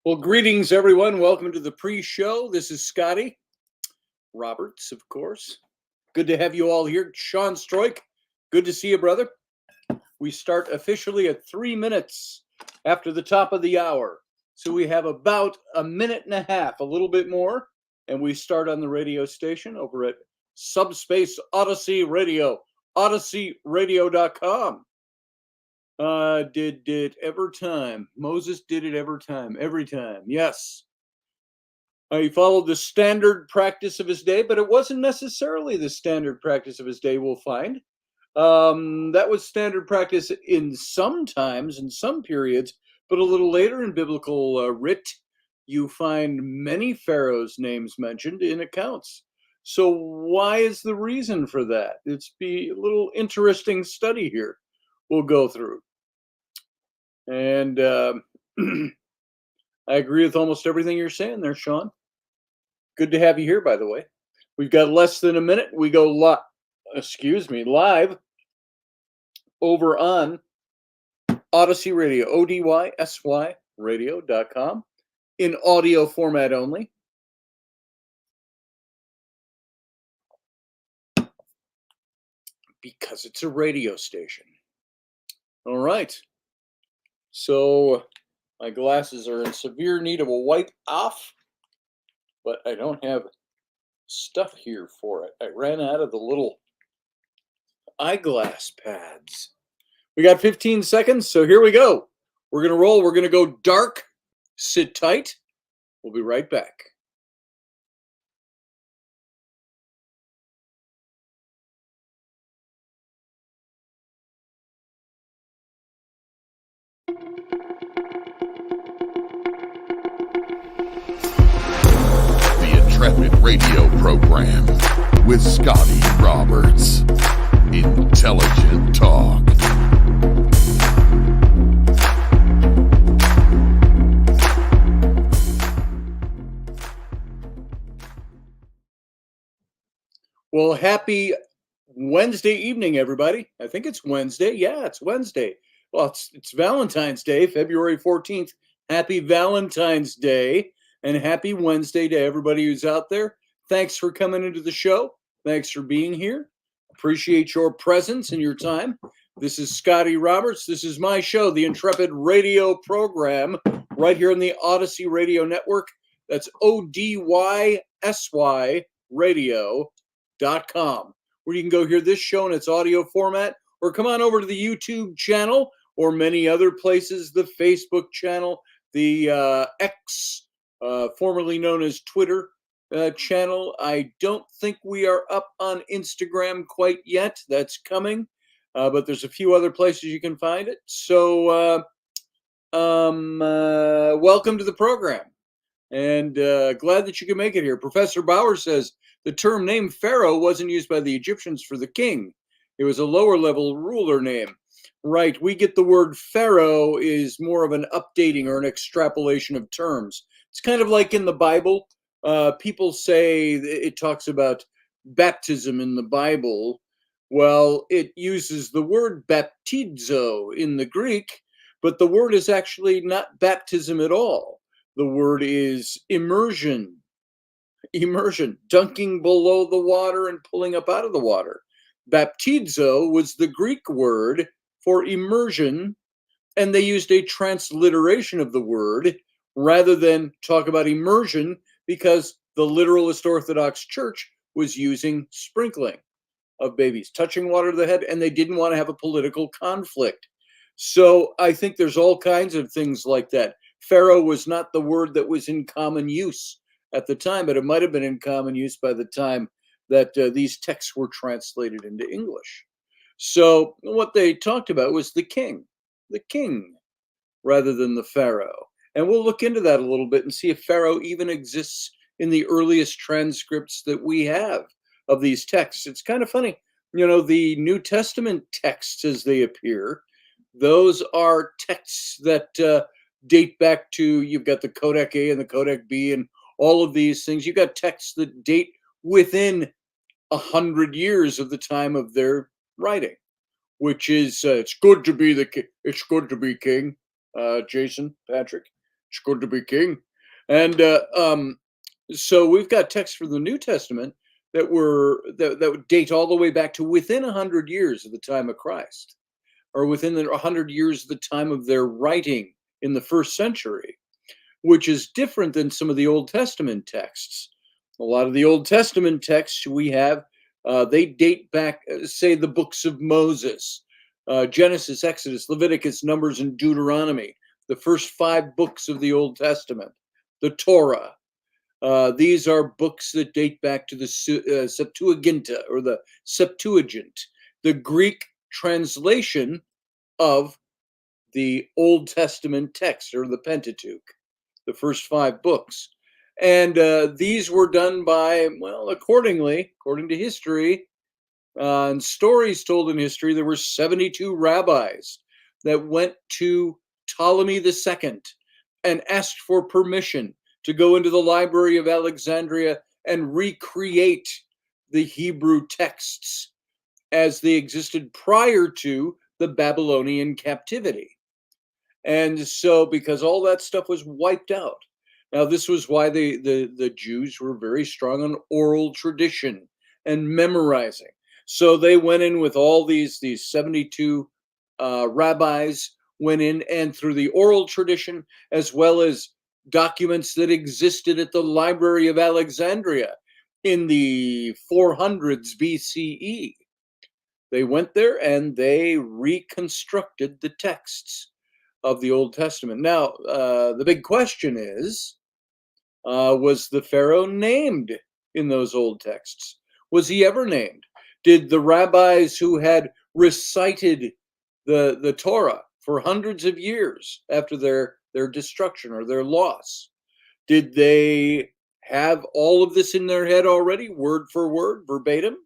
Well, greetings, everyone. Welcome to the pre-show. This is Scotty Roberts, of course. Good to have you all here. Sean Stroik, good to see you, brother. We start officially at 3 minutes after the top of the hour. So we have about a minute and a half, a little bit more, and we start on the radio station over at Subspace Odyssey Radio, odysseyradio.com. Did it every time. Moses did it every time. Yes. He followed the standard practice of his day, but it wasn't necessarily the standard practice of his day, we'll find. That was standard practice in some times, in some periods, but a little later in biblical writ, you find many pharaohs' names mentioned in accounts. So why is the reason for that? It's be a little interesting study here we'll go through. And I agree with almost everything you're saying there, Sean. Good to have you here, by the way. We've got less than a minute. We go live over on Odyssey Radio, ODYSY radio.com, in audio format only. Because it's a radio station. All right. So my glasses are in severe need of a wipe off, but I don't have stuff here for it. I ran out of the little eyeglass pads. We got 15 seconds, so here we go. We're going to roll. We're going to go dark. Sit tight. We'll be right back. The Intrepid radio program with Scotty Roberts. Intelligent talk. Well, happy Wednesday evening, everybody. I think it's Wednesday. Yeah, it's Wednesday. Well, it's Valentine's Day, February 14th. Happy Valentine's Day and happy Wednesday to everybody who's out there. Thanks for coming into the show. Thanks for being here. Appreciate your presence and your time. This is Scotty Roberts. This is my show, the Intrepid radio program, right here on the Odyssey Radio Network. That's ODYSY radio.com, where you can go hear this show in its audio format, or come on over to the YouTube channel, or many other places, the Facebook channel, the X, formerly known as Twitter channel. I don't think we are up on Instagram quite yet. That's coming, but there's a few other places you can find it. So welcome to the program, and glad that you can make it here. Professor Bauer says the term name pharaoh wasn't used by the Egyptians for the king. It was a lower level ruler name. Right, we get the word pharaoh is more of an updating or an extrapolation of terms. It's kind of like in the Bible. People say it talks about baptism in the Bible. Well, it uses the word baptizo in the Greek, but the word is actually not baptism at all. The word is immersion, dunking below the water and pulling up out of the water. Baptizo was the Greek word for immersion, and they used a transliteration of the word rather than talk about immersion, because the literalist Orthodox Church was using sprinkling of babies, touching water to the head, and they didn't want to have a political conflict. So I think there's all kinds of things like that. Pharaoh was not the word that was in common use at the time, but it might have been in common use by the time that these texts were translated into English. So what they talked about was the king, rather than the pharaoh. And we'll look into that a little bit and see if pharaoh even exists in the earliest transcripts that we have of these texts. It's kind of funny, you know, the New Testament texts as they appear, those are texts that date back to, you've got the Codex A and the Codex B and all of these things. You've got texts that date within 100 years of the time of their writing, which is it's good to be king, Jason Patrick. It's good to be king. And so we've got texts from the New Testament that would date all the way back to within 100 years of the time of Christ, or within the 100 years of the time of their writing in the first century, which is different than some of the Old Testament texts. A lot of the Old Testament texts we have, they date back, say, the books of Moses, Genesis, Exodus, Leviticus, Numbers, and Deuteronomy, the first 5 books of the Old Testament, the Torah. These are books that date back to the Septuaginta, or the Septuagint, the Greek translation of the Old Testament text, or the Pentateuch, the first 5 books. And these were done by, well, according to history and stories told in history, there were 72 rabbis that went to Ptolemy II and asked for permission to go into the Library of Alexandria and recreate the Hebrew texts as they existed prior to the Babylonian captivity. And so, because all that stuff was wiped out. Now, this was why the Jews were very strong on oral tradition and memorizing. So they went in with all these 72 rabbis went in, and through the oral tradition, as well as documents that existed at the Library of Alexandria in the 400s BCE. They went there and they reconstructed the texts of the Old Testament. Now, the big question is, was the Pharaoh named in those old texts? Was he ever named? Did the rabbis who had recited the Torah for hundreds of years after their destruction or their loss, did they have all of this in their head already, word for word, verbatim?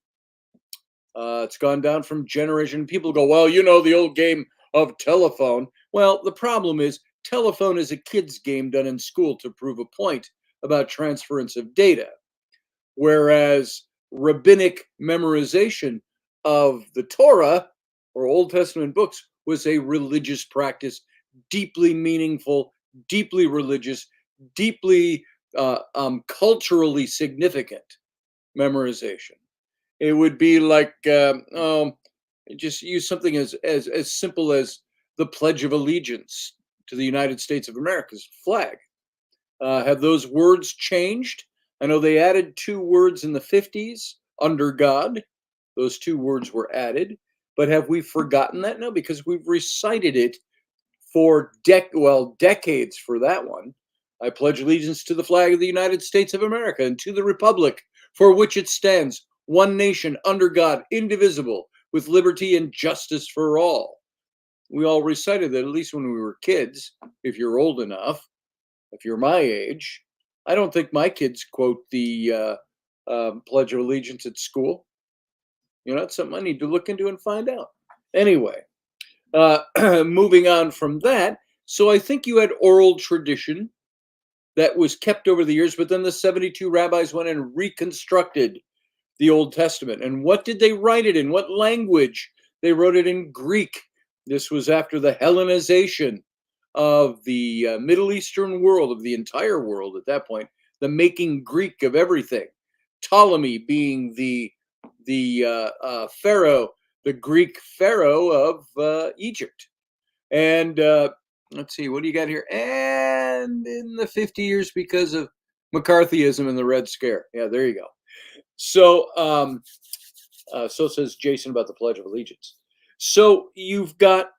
It's gone down from generation. People go, well, you know, the old game of telephone. Well, the problem is telephone is a kid's game done in school to prove a point about transference of data, whereas rabbinic memorization of the Torah or Old Testament books was a religious practice, deeply meaningful, deeply religious, deeply culturally significant memorization. It would be like, just use something as simple as the Pledge of Allegiance to the United States of America's flag. Have those words changed? I know they added 2 words in the 50s, under God. Those 2 words were added. But have we forgotten that? No, because we've recited it for decades for that one. I pledge allegiance to the flag of the United States of America and to the republic for which it stands, one nation, under God, indivisible, with liberty and justice for all. We all recited that, at least when we were kids, if you're old enough. If you're my age, I don't think my kids quote the Pledge of Allegiance at school. You know, it's something I need to look into and find out. Anyway, moving on from that. So I think you had oral tradition that was kept over the years, but then the 72 rabbis went and reconstructed the Old Testament. And what did they write it in? What language? They wrote it in Greek. This was after the Hellenization of the Middle Eastern world, of the entire world at that point, the making Greek of everything. Ptolemy being the pharaoh, the Greek pharaoh of Egypt. And let's see, what do you got here? And in the 50 years, because of McCarthyism and the Red Scare. Yeah, there you go. So, so says Jason about the Pledge of Allegiance. So you've got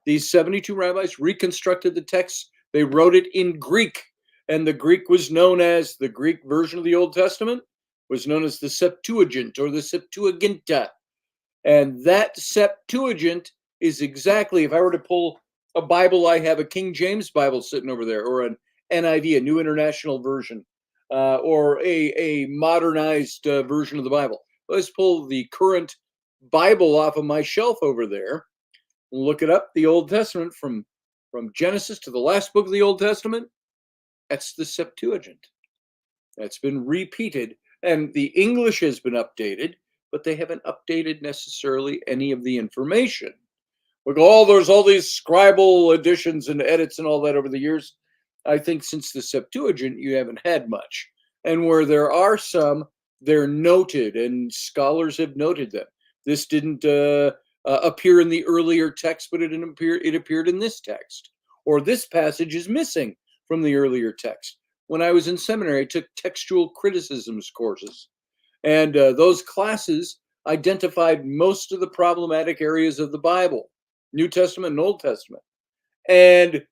these 72 rabbis reconstructed the text. They wrote it in Greek, and the Greek was known as, the Greek version of the Old Testament was known as the Septuagint or the Septuaginta. And that Septuagint is exactly, if I were to pull a Bible, I have a King James Bible sitting over there, or an NIV, a New International Version, or a modernized version of the Bible. Let's pull the current Bible off of my shelf over there. Look it up, the Old Testament, from Genesis to the last book of the Old Testament. That's the Septuagint. That's been repeated, and the English has been updated, but they haven't updated necessarily any of the information. We go, oh, there's all these scribal additions and edits and all that over the years. I think since the Septuagint, you haven't had much. And where there are some, they're noted, and scholars have noted them. This didn't appear in the earlier text, but it appeared in this text. Or this passage is missing from the earlier text. When I was in seminary, I took textual criticisms courses, and those classes identified most of the problematic areas of the Bible, New Testament and Old Testament. And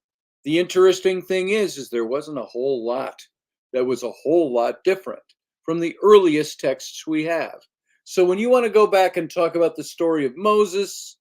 the interesting thing is there wasn't a whole lot that was a whole lot different from the earliest texts we have. So when you want to go back and talk about the story of Moses,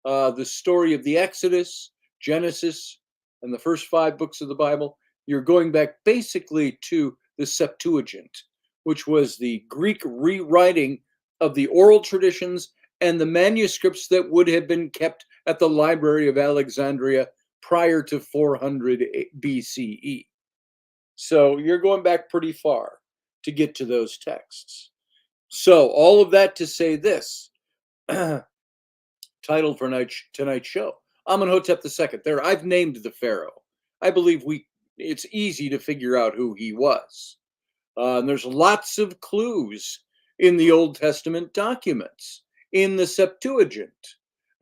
the story of the Exodus, Genesis, and the first 5 books of the Bible, you're going back basically to the Septuagint, which was the Greek rewriting of the oral traditions and the manuscripts that would have been kept at the Library of Alexandria prior to 400 BCE. So you're going back pretty far to get to those texts. So all of that to say this, title for tonight's show, Amenhotep II. There, I've named the pharaoh. I believe it's easy to figure out who he was. And there's lots of clues in the Old Testament documents, in the Septuagint,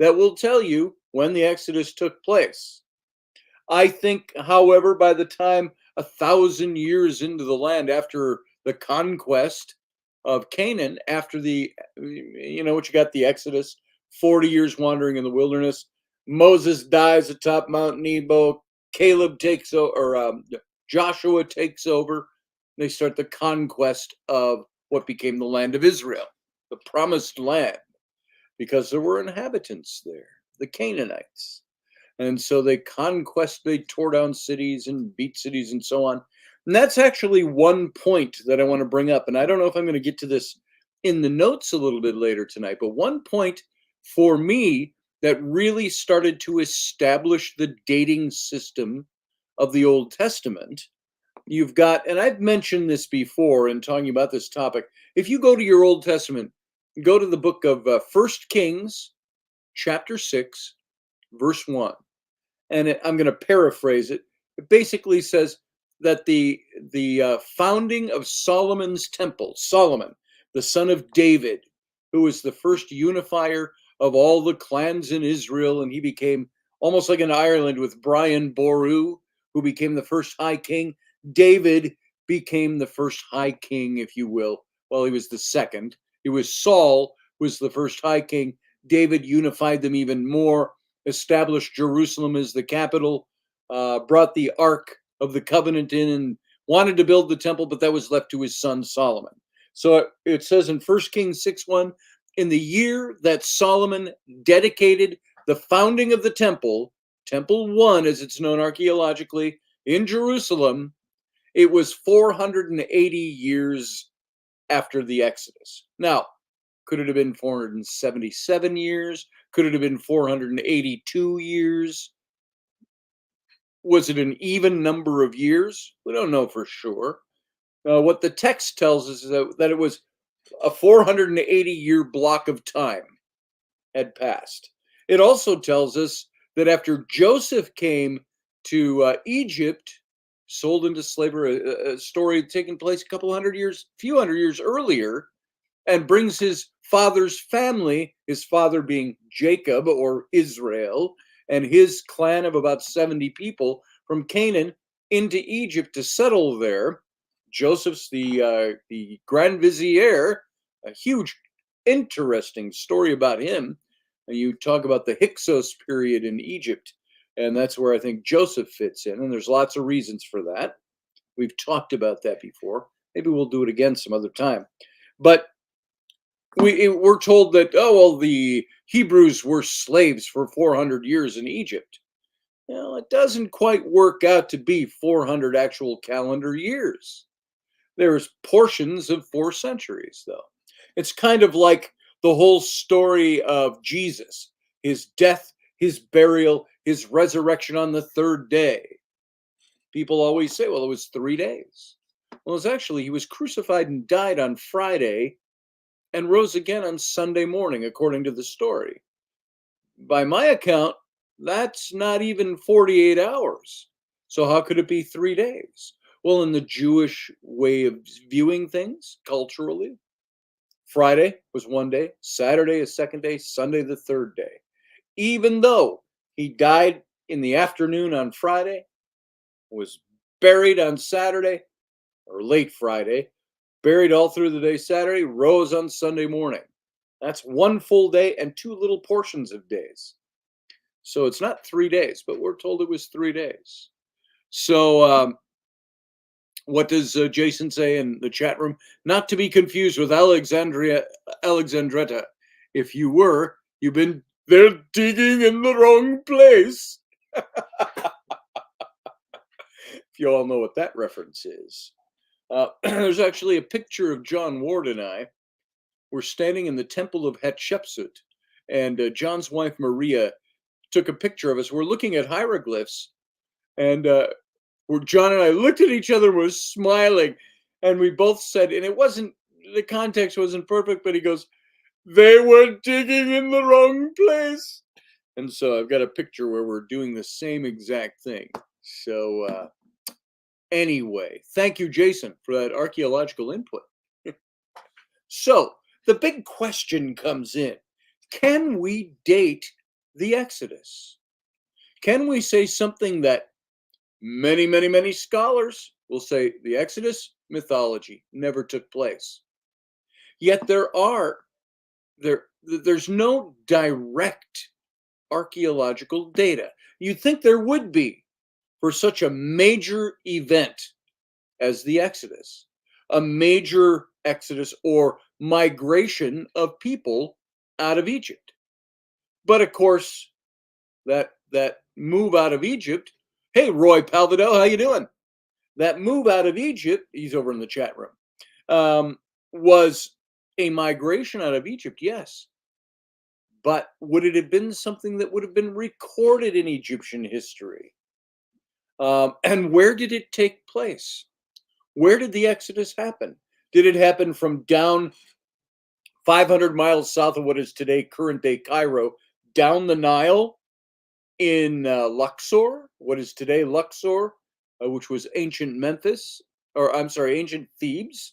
that will tell you when the Exodus took place. I think, however, by the time 1,000 years into the land, after the conquest of Canaan, after what you got, the Exodus, 40 years wandering in the wilderness, Moses dies atop Mount Nebo, Caleb takes over, or Joshua takes over. They start the conquest of what became the land of Israel, the promised land, because there were inhabitants there, the Canaanites. And so they tore down cities and beat cities and so on. And that's actually one point that I want to bring up. And I don't know if I'm going to get to this in the notes a little bit later tonight, but one point for me that really started to establish the dating system of the Old Testament, you've got, and I've mentioned this before in talking about this topic, if you go to your Old Testament, go to the book of 1 Kings, chapter 6, verse 1. And I'm going to paraphrase it. It basically says that the founding of Solomon's temple, Solomon, the son of David, who was the first unifier of all the clans in Israel, and he became almost like in Ireland with Brian Boru, who became the first high king. David became the first high king, if you will. Well, he was the second. Saul was the first high king. David unified them even more, established Jerusalem as the capital, brought the Ark of the Covenant in, and wanted to build the temple, but that was left to his son Solomon. So it says in 1 Kings 6:1, in the year that Solomon dedicated the founding of the temple, Temple 1, as it's known archaeologically, in Jerusalem, it was 480 years after the Exodus. Now, could it have been 477 years? Could it have been 482 years? Was it an even number of years? We don't know for sure. What the text tells us is that it was a 480-year block of time had passed. It also tells us that after Joseph came to Egypt, sold into slavery, a story taking place a few hundred years earlier, and brings his father's family, his father being Jacob or Israel, and his clan of about 70 people from Canaan into Egypt to settle there. Joseph's the Grand Vizier, a huge, interesting story about him. You talk about the Hyksos period in Egypt, and that's where I think Joseph fits in, and there's lots of reasons for that. We've talked about that before. Maybe we'll do it again some other time. But we're told that, the Hebrews were slaves for 400 years in Egypt. Well, it doesn't quite work out to be 400 actual calendar years. There's portions of 4 centuries, though. It's kind of like the whole story of Jesus, his death, his burial, his resurrection on the 3rd day. People always say, well, it was 3 days. Well, it's actually, he was crucified and died on Friday and rose again on Sunday morning, according to the story. By my account, that's not even 48 hours. So how could it be 3 days? Well, in the Jewish way of viewing things culturally, Friday was one day, Saturday a second day, Sunday the third day. Even though he died in the afternoon on Friday, was buried on Saturday or late Friday, buried all through the day Saturday, rose on Sunday morning. That's one full day and two little portions of days. So it's not 3 days, but we're told it was 3 days. So what does Jason say in the chat room? Not to be confused with Alexandretta. If you were, you've been they're digging in the wrong place. If you all know what that reference is. There's actually a picture of John Ward and I. We're standing in the temple of Hatshepsut, and John's wife Maria took a picture of us. We're looking at hieroglyphs, and where John and I looked at each other and was smiling, and we both said, and it wasn't, the context wasn't perfect, but he goes, they were digging in the wrong place. And so I've got a picture where we're doing the same exact thing. So anyway, thank you, Jason, for that archaeological input. So the big question comes in. Can we date the Exodus? Can we say something that many scholars will say the Exodus mythology never took place? Yet there's no direct archaeological data. You'd think there would be for such a major event as the Exodus, a major exodus or migration of people out of Egypt. But of course, that move out of Egypt, hey, Roy Palvidel, how you doing? That move out of Egypt, he's over in the chat room, was a migration out of Egypt, yes. But would it have been something that would have been recorded in Egyptian history? And where did it take place? Where did the Exodus happen? Did it happen from down 500 miles south of what is today current day Cairo, down the Nile in Luxor, what is today Luxor, which was ancient Memphis, or I'm sorry, ancient Thebes?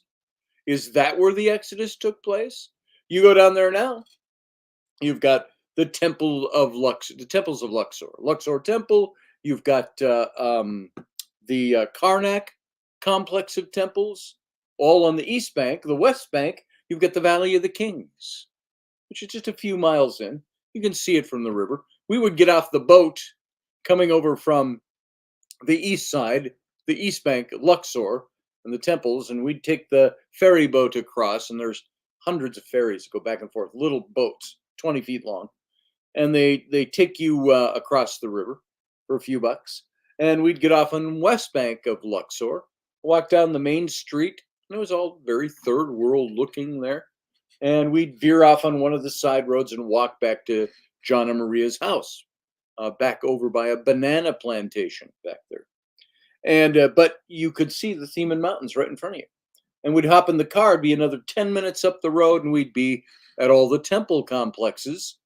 Is that where the Exodus took place? You go down there now, you've got the Temple of the temples of Luxor, Luxor Temple. You've got the Karnak complex of temples, all on the east bank. The west bank, you've got the Valley of the Kings, which is just a few miles in. You can see it from the river. We would get off the boat coming over from the east side, the east bank, Luxor, and the temples, and we'd take the ferry boat across, and there's hundreds of ferries that go back and forth, little boats, 20 feet long, and they take you across the river for a few bucks, and we'd get off on west bank of Luxor, walk down the main street, and it was all very third world looking there, and we'd veer off on one of the side roads and walk back to John and Maria's house, back over by a banana plantation back there. And but you could see the Theban Mountains right in front of you. And we'd hop in the car, it'd be another 10 minutes up the road, and we'd be at all the temple complexes,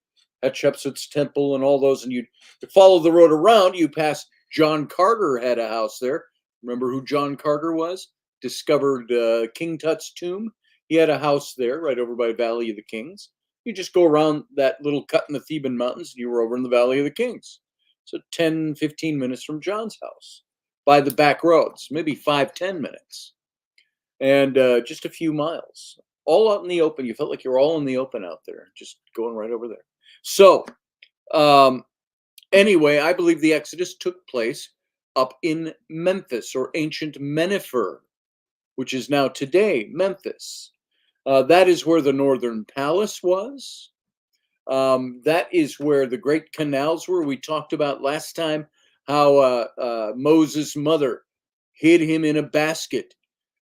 Hatshepsut's temple and all those, and you'd follow the road around, you pass John Carter had a house there. Remember who John Carter was? Discovered King Tut's tomb. He had a house there right over by Valley of the Kings. You just go around that little cut in the Theban Mountains, and you were over in the Valley of the Kings. So 10, 15 minutes from John's house by the back roads, maybe 5-10 minutes. And just a few miles, all out in the open. You felt like you were all in the open out there, just going right over there. So anyway, I believe the Exodus took place up in Memphis, or ancient Mennefer, which is now today Memphis. That is where the Northern Palace was. That is where the great canals were. We talked about last time how Moses' mother hid him in a basket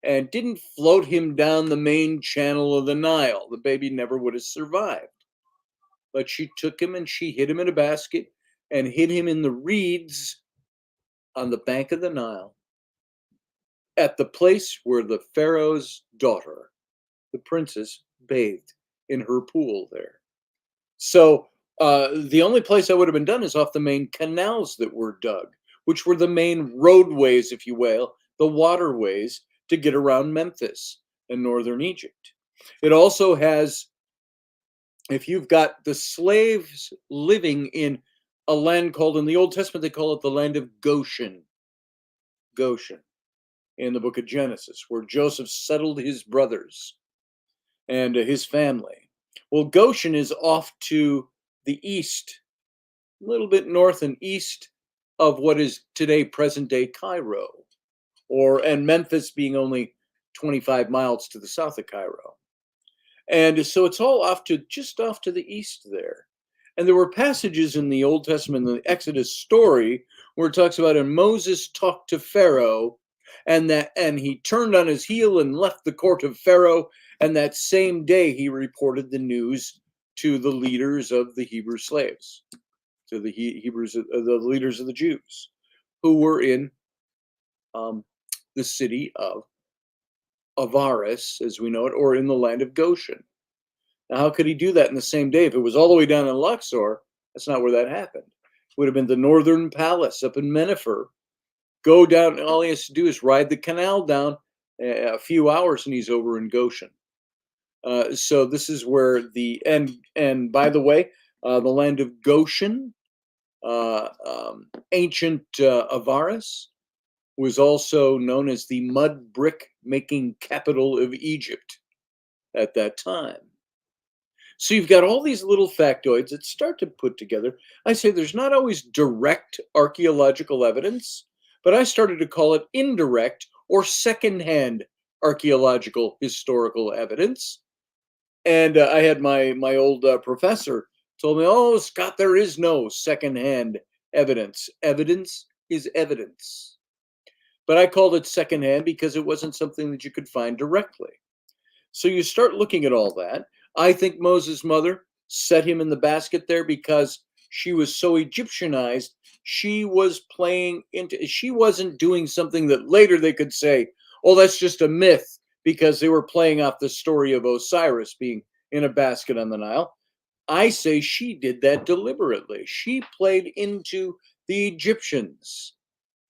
and didn't float him down the main channel of the Nile. The baby never would have survived. But she took him and she hid him in a basket and hid him in the reeds on the bank of the Nile, at the place where the Pharaoh's daughter, the princess, bathed in her pool there. So the only place that would have been done is off the main canals that were dug. which were the main roadways, if you will, the waterways to get around Memphis and northern Egypt. It also has, if you've got the slaves living in a land called, in the Old Testament, they call it the land of Goshen. Goshen, in the book of Genesis, where Joseph settled his brothers and his family. Well, Goshen is off to the east, a little bit north and east of what is today present day Cairo, and Memphis being only 25 miles to the south of Cairo. And so it's all just off to the east there. And there were passages in the Old Testament, the Exodus story, where it talks about, and Moses talked to Pharaoh, and he turned on his heel and left the court of Pharaoh. And that same day he reported the news to the leaders of the Hebrew slaves, to the the leaders of the Jews, who were in the city of Avaris, as we know it, or in the land of Goshen. Now, how could he do that in the same day? If it was all the way down in Luxor, that's not where that happened. It would have been the northern palace up in Mennefer. Go down, and all he has to do is ride the canal down a few hours, and he's over in Goshen. So this is where and by the way, the land of Goshen, ancient Avaris, was also known as the mud brick making capital of Egypt at that time. So you've got all these little factoids that start to put together. I say there's not always direct archaeological evidence, but I started to call it indirect or secondhand archaeological historical evidence. And I had my old professor told me, "Oh, Scott, there is no secondhand evidence. Evidence is evidence." But I called it secondhand because it wasn't something that you could find directly. So you start looking at all that. I think Moses' mother set him in the basket there because she was so Egyptianized. She wasn't doing something that later they could say, "Oh, that's just a myth," because they were playing off the story of Osiris being in a basket on the Nile. I say she did that deliberately. She played into the Egyptians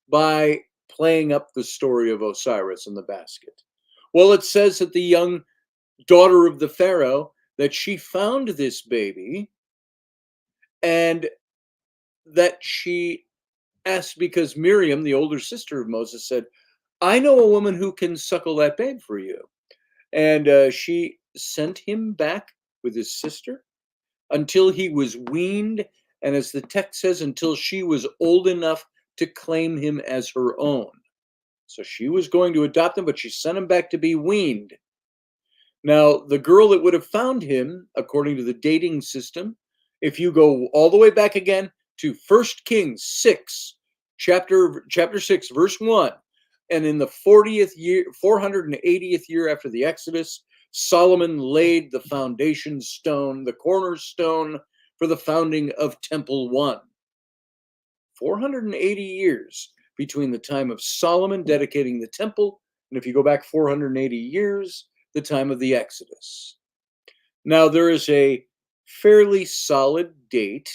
by playing up the story of Osiris in the basket. Well, it says that the young daughter of the Pharaoh, that she found this baby, and that she asked, because Miriam, the older sister of Moses, said, "I know a woman who can suckle that babe for you." And she sent him back with his sister until he was weaned. And as the text says, until she was old enough to claim him as her own. So she was going to adopt him, but she sent him back to be weaned. Now, the girl that would have found him, according to the dating system, if you go all the way back again to 1 Kings 6, chapter 6, verse 1, and in the 40th year, 480th year after the Exodus, Solomon laid the foundation stone, the cornerstone for the founding of Temple 1. 480 years between the time of Solomon dedicating the temple, and if you go back 480 years, the time of the Exodus. Now, there is a fairly solid date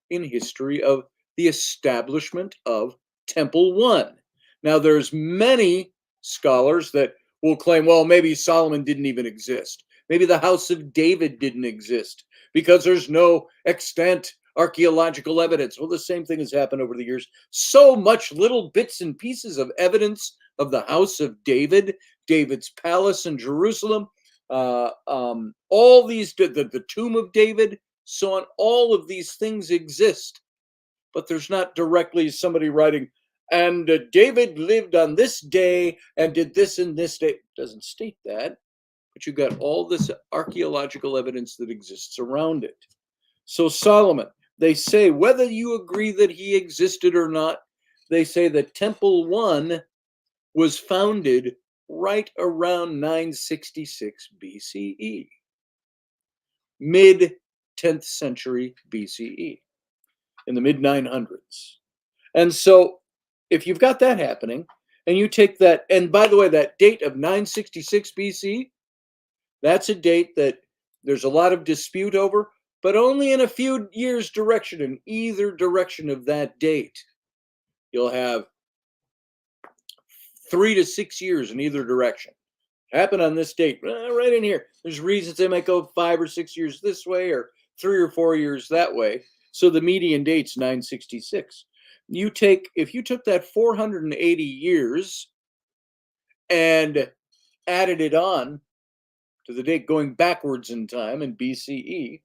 in history of the establishment of Temple 1. Now, there's many scholars that will claim, well, maybe Solomon didn't even exist. Maybe the house of David didn't exist because there's no extant archaeological evidence. Well, the same thing has happened over the years. So much little bits and pieces of evidence of the house of David, David's palace in Jerusalem, all these, the tomb of David, so on, all of these things exist. But there's not directly somebody writing, and David lived on this day and did this and this day. It doesn't state that, but you got all this archaeological evidence that exists around it. So Solomon, they say, whether you agree that he existed or not, they say that Temple 1 was founded right around 966 BCE, mid 10th century BCE, in the mid 900s. And so if you've got that happening, and you take that, and by the way, that date of 966 BC, that's a date that there's a lot of dispute over, but only in a few years' direction in either direction of that date. You'll have 3 to 6 years in either direction. Happen on this date, right in here. There's reasons they might go 5 or 6 years this way or 3 or 4 years that way. So the median date's 966. If you took that 480 years and added it on to the date going backwards in time in BCE,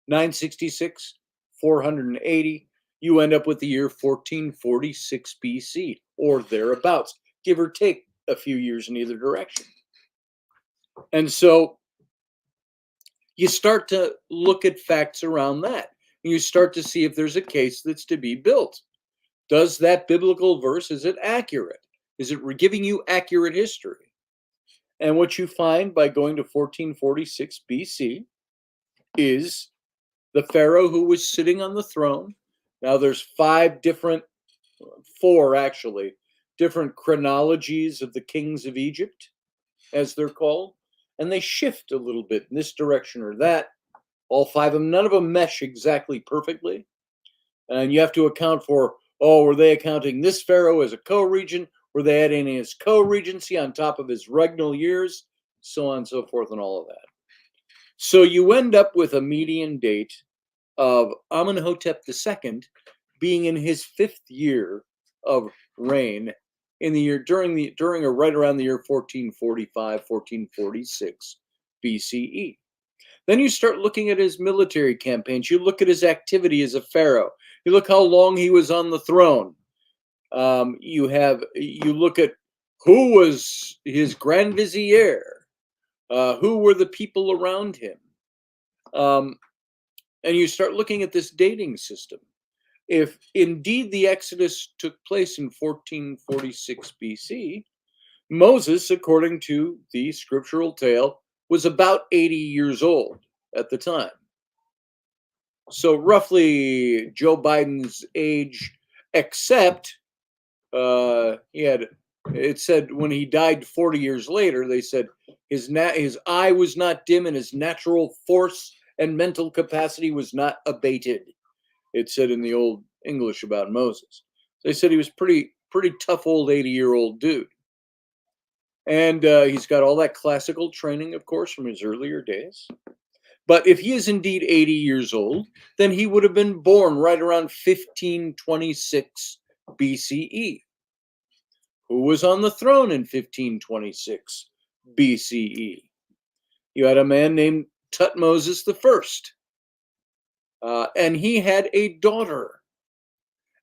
966, 480, you end up with the year 1446 BC or thereabouts, give or take a few years in either direction. And so you start to look at facts around that. And you start to see if there's a case that's to be built. Does that biblical verse, is it accurate? Is it giving you accurate history? And what you find by going to 1446 BC is the Pharaoh who was sitting on the throne. Now there's four actually, different chronologies of the kings of Egypt, as they're called. And they shift a little bit in this direction or that. All 5 of them, none of them mesh exactly perfectly. And you have to account for, were they accounting this Pharaoh as a co-regent? Were they adding his co-regency on top of his regnal years? So on and so forth and all of that. So you end up with a median date of Amenhotep II being in his 5th year of reign in the year during or right around the year 1445, 1446 BCE. Then you start looking at his military campaigns. You look at his activity as a pharaoh. You look how long he was on the throne. You look at who was his grand vizier, who were the people around him, and you start looking at this dating system. If indeed the Exodus took place in 1446 BC, Moses, according to the scriptural tale, was about 80 years old at the time. So roughly Joe Biden's age, except it said when he died 40 years later, they said his eye was not dim and his natural force and mental capacity was not abated. It said in the old English about Moses. They said he was pretty tough old 80-year-old dude. And he's got all that classical training, of course, from his earlier days. But if he is indeed 80 years old, then he would have been born right around 1526 BCE. Who was on the throne in 1526 BCE? You had a man named Tutmosis I. And he had a daughter.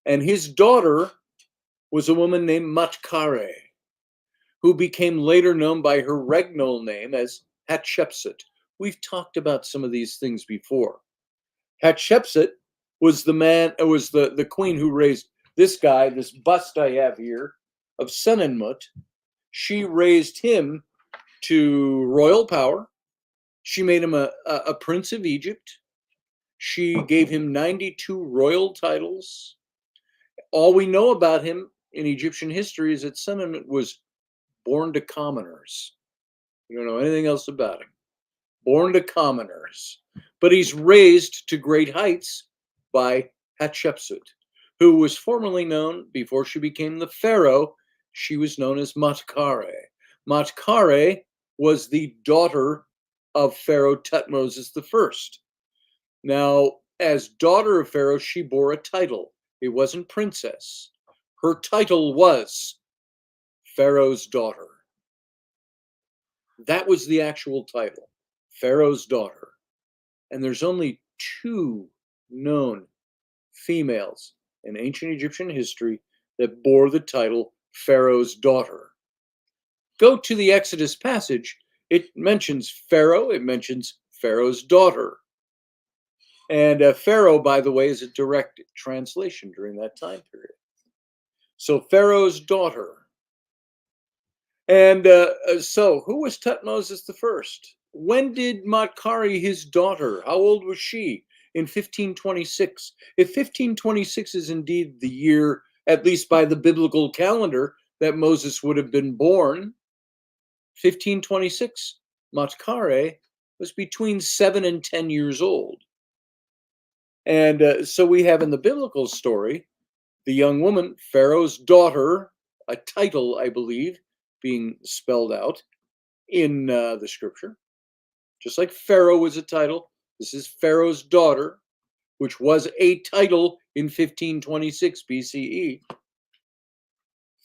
And his daughter was a woman named Matkare, who became later known by her regnal name as Hatshepsut. We've talked about some of these things before. Hatshepsut was the queen who raised this guy, this bust I have here of Senenmut. She raised him to royal power. She made him a prince of Egypt. She gave him 92 royal titles. All we know about him in Egyptian history is that Senenmut was born to commoners. We don't know anything else about him. Born to commoners. But he's raised to great heights by Hatshepsut, who was formerly known, before she became the pharaoh, she was known as Matkare. Matkare was the daughter of Pharaoh Tutmosis I. Now, as daughter of Pharaoh, she bore a title. It wasn't princess. Her title was Pharaoh's daughter. That was the actual title, Pharaoh's daughter. And there's only 2 known females in ancient Egyptian history that bore the title Pharaoh's daughter. Go to the Exodus passage. It mentions Pharaoh. It mentions Pharaoh's daughter. And Pharaoh, by the way, is a direct translation during that time period. So Pharaoh's daughter. And so who was Tutmosis I? When did Matkare, his daughter, how old was she? In 1526. If 1526 is indeed the year, at least by the biblical calendar, that Moses would have been born, 1526, Matkare was between 7 and 10 years old. And so we have in the biblical story The young woman, Pharaoh's daughter, a title, I believe, being spelled out in the scripture. Just like Pharaoh was a title, this is Pharaoh's daughter, which was a title in 1526 BCE.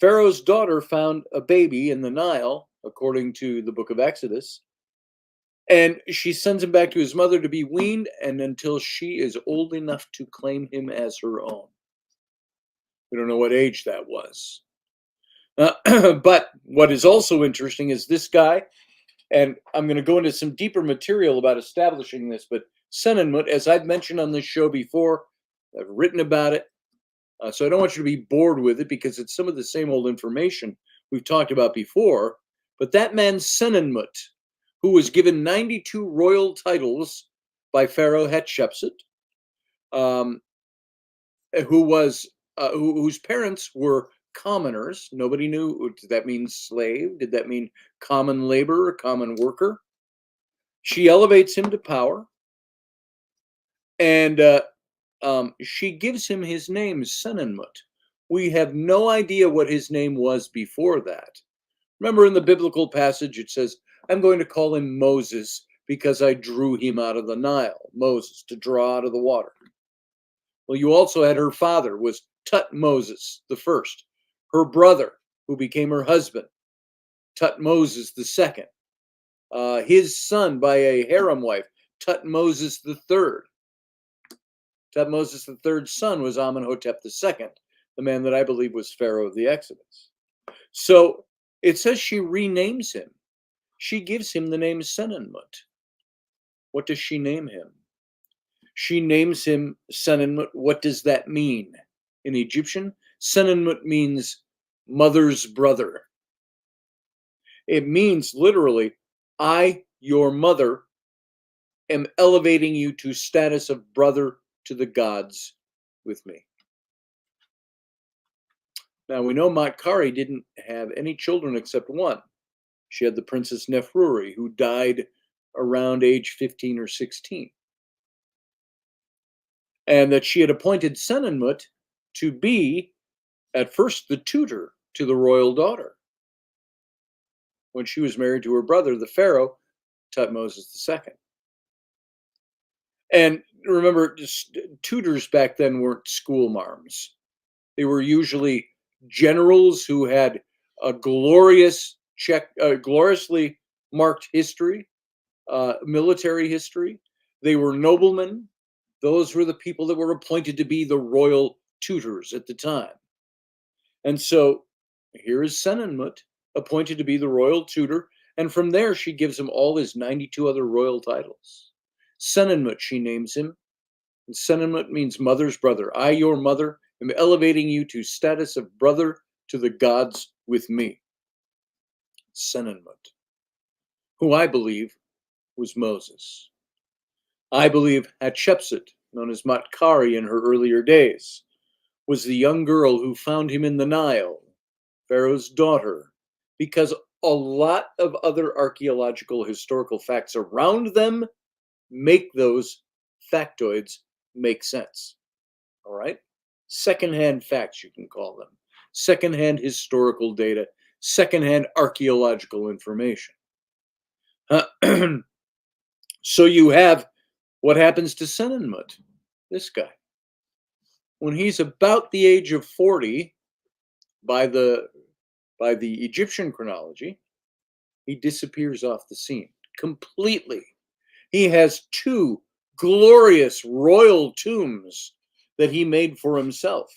Pharaoh's daughter found a baby in the Nile, according to the book of Exodus, and she sends him back to his mother to be weaned and until she is old enough to claim him as her own. We don't know what age that was. But what is also interesting is this guy, and I'm going to go into some deeper material about establishing this, but Senenmut, as I've mentioned on this show before, I've written about it, so I don't want you to be bored with it because it's some of the same old information we've talked about before. But that man Senenmut, who was given 92 royal titles by Pharaoh Hatshepsut, whose parents were commoners. Nobody knew. Did that mean slave? Did that mean common laborer, common worker? She elevates him to power, and she gives him his name, Senenmut. We have no idea what his name was before that. Remember in the biblical passage, it says, I'm going to call him Moses because I drew him out of the Nile. Moses, to draw out of the water. Well, you also had her father was Tutmosis the first. Her brother, who became her husband, Tutmosis the second. His son by a harem wife, Tutmosis the third. Tutmosis the third's son was Amenhotep the second, the man that I believe was Pharaoh of the Exodus. So it says she renames him. She gives him the name Senenmut. What does she name him? She names him Senenmut. What does that mean? In Egyptian, Senenmut means mother's brother. It means literally, I, your mother, am elevating you to status of brother to the gods with me. Now we know Matkari didn't have any children except one. She had the Princess Nefruri, who died around age 15 or 16. And that she had appointed Senenmut to be, at first, the tutor to the royal daughter when she was married to her brother, the Pharaoh, Tutmosis II. And remember, tutors back then weren't school marms. They were usually generals who had a gloriously marked history, military history. They were noblemen. Those were the people that were appointed to be the royal tutors at the time. And so here is Senenmut, appointed to be the royal tutor. And from there, she gives him all his 92 other royal titles. Senenmut, she names him. And Senenmut means mother's brother. I, your mother, am elevating you to status of brother to the gods with me. Senenmut, who I believe was Moses. I believe Hatshepsut, known as Matkari in her earlier days, was the young girl who found him in the Nile, Pharaoh's daughter, because a lot of other archaeological historical facts around them make those factoids make sense. All right? Secondhand facts, you can call them. Secondhand historical data, secondhand archaeological information. So you have what happens to Senenmut, this guy. When he's about the age of 40, by the Egyptian chronology, he disappears off the scene completely. He has two glorious royal tombs that he made for himself.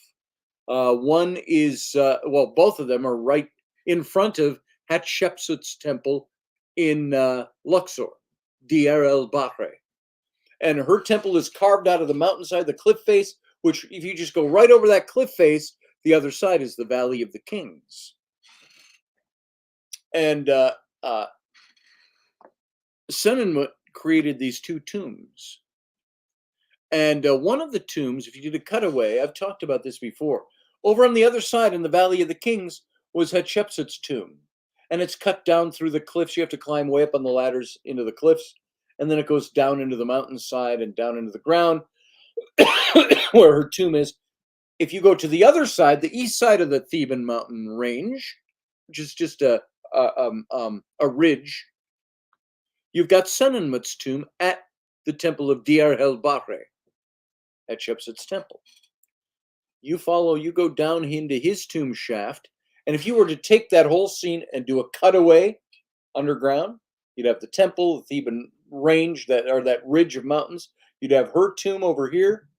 One is, both of them are right in front of Hatshepsut's temple in Luxor, Deir el-Bahre. And her temple is carved out of the mountainside, the cliff face, which if you just go right over that cliff face, the other side is the Valley of the Kings. And Senenmut created these two tombs. And one of the tombs, if you did a cutaway, I've talked about this before, over on the other side in the Valley of the Kings was Hatshepsut's tomb. And it's cut down through the cliffs. You have to climb way up on the ladders into the cliffs. And then it goes down into the mountainside and down into the ground where her tomb is. if you go to the other side, the east side of the Theban mountain range, which is just a ridge, you've got Senenmut's tomb at the temple of Diyar el Bahre, Hatshepsut's temple. You go down into his tomb shaft, and if you were to take that whole scene and do a cutaway underground, you'd have the temple, the Theban range, that ridge of mountains. You'd have her tomb over here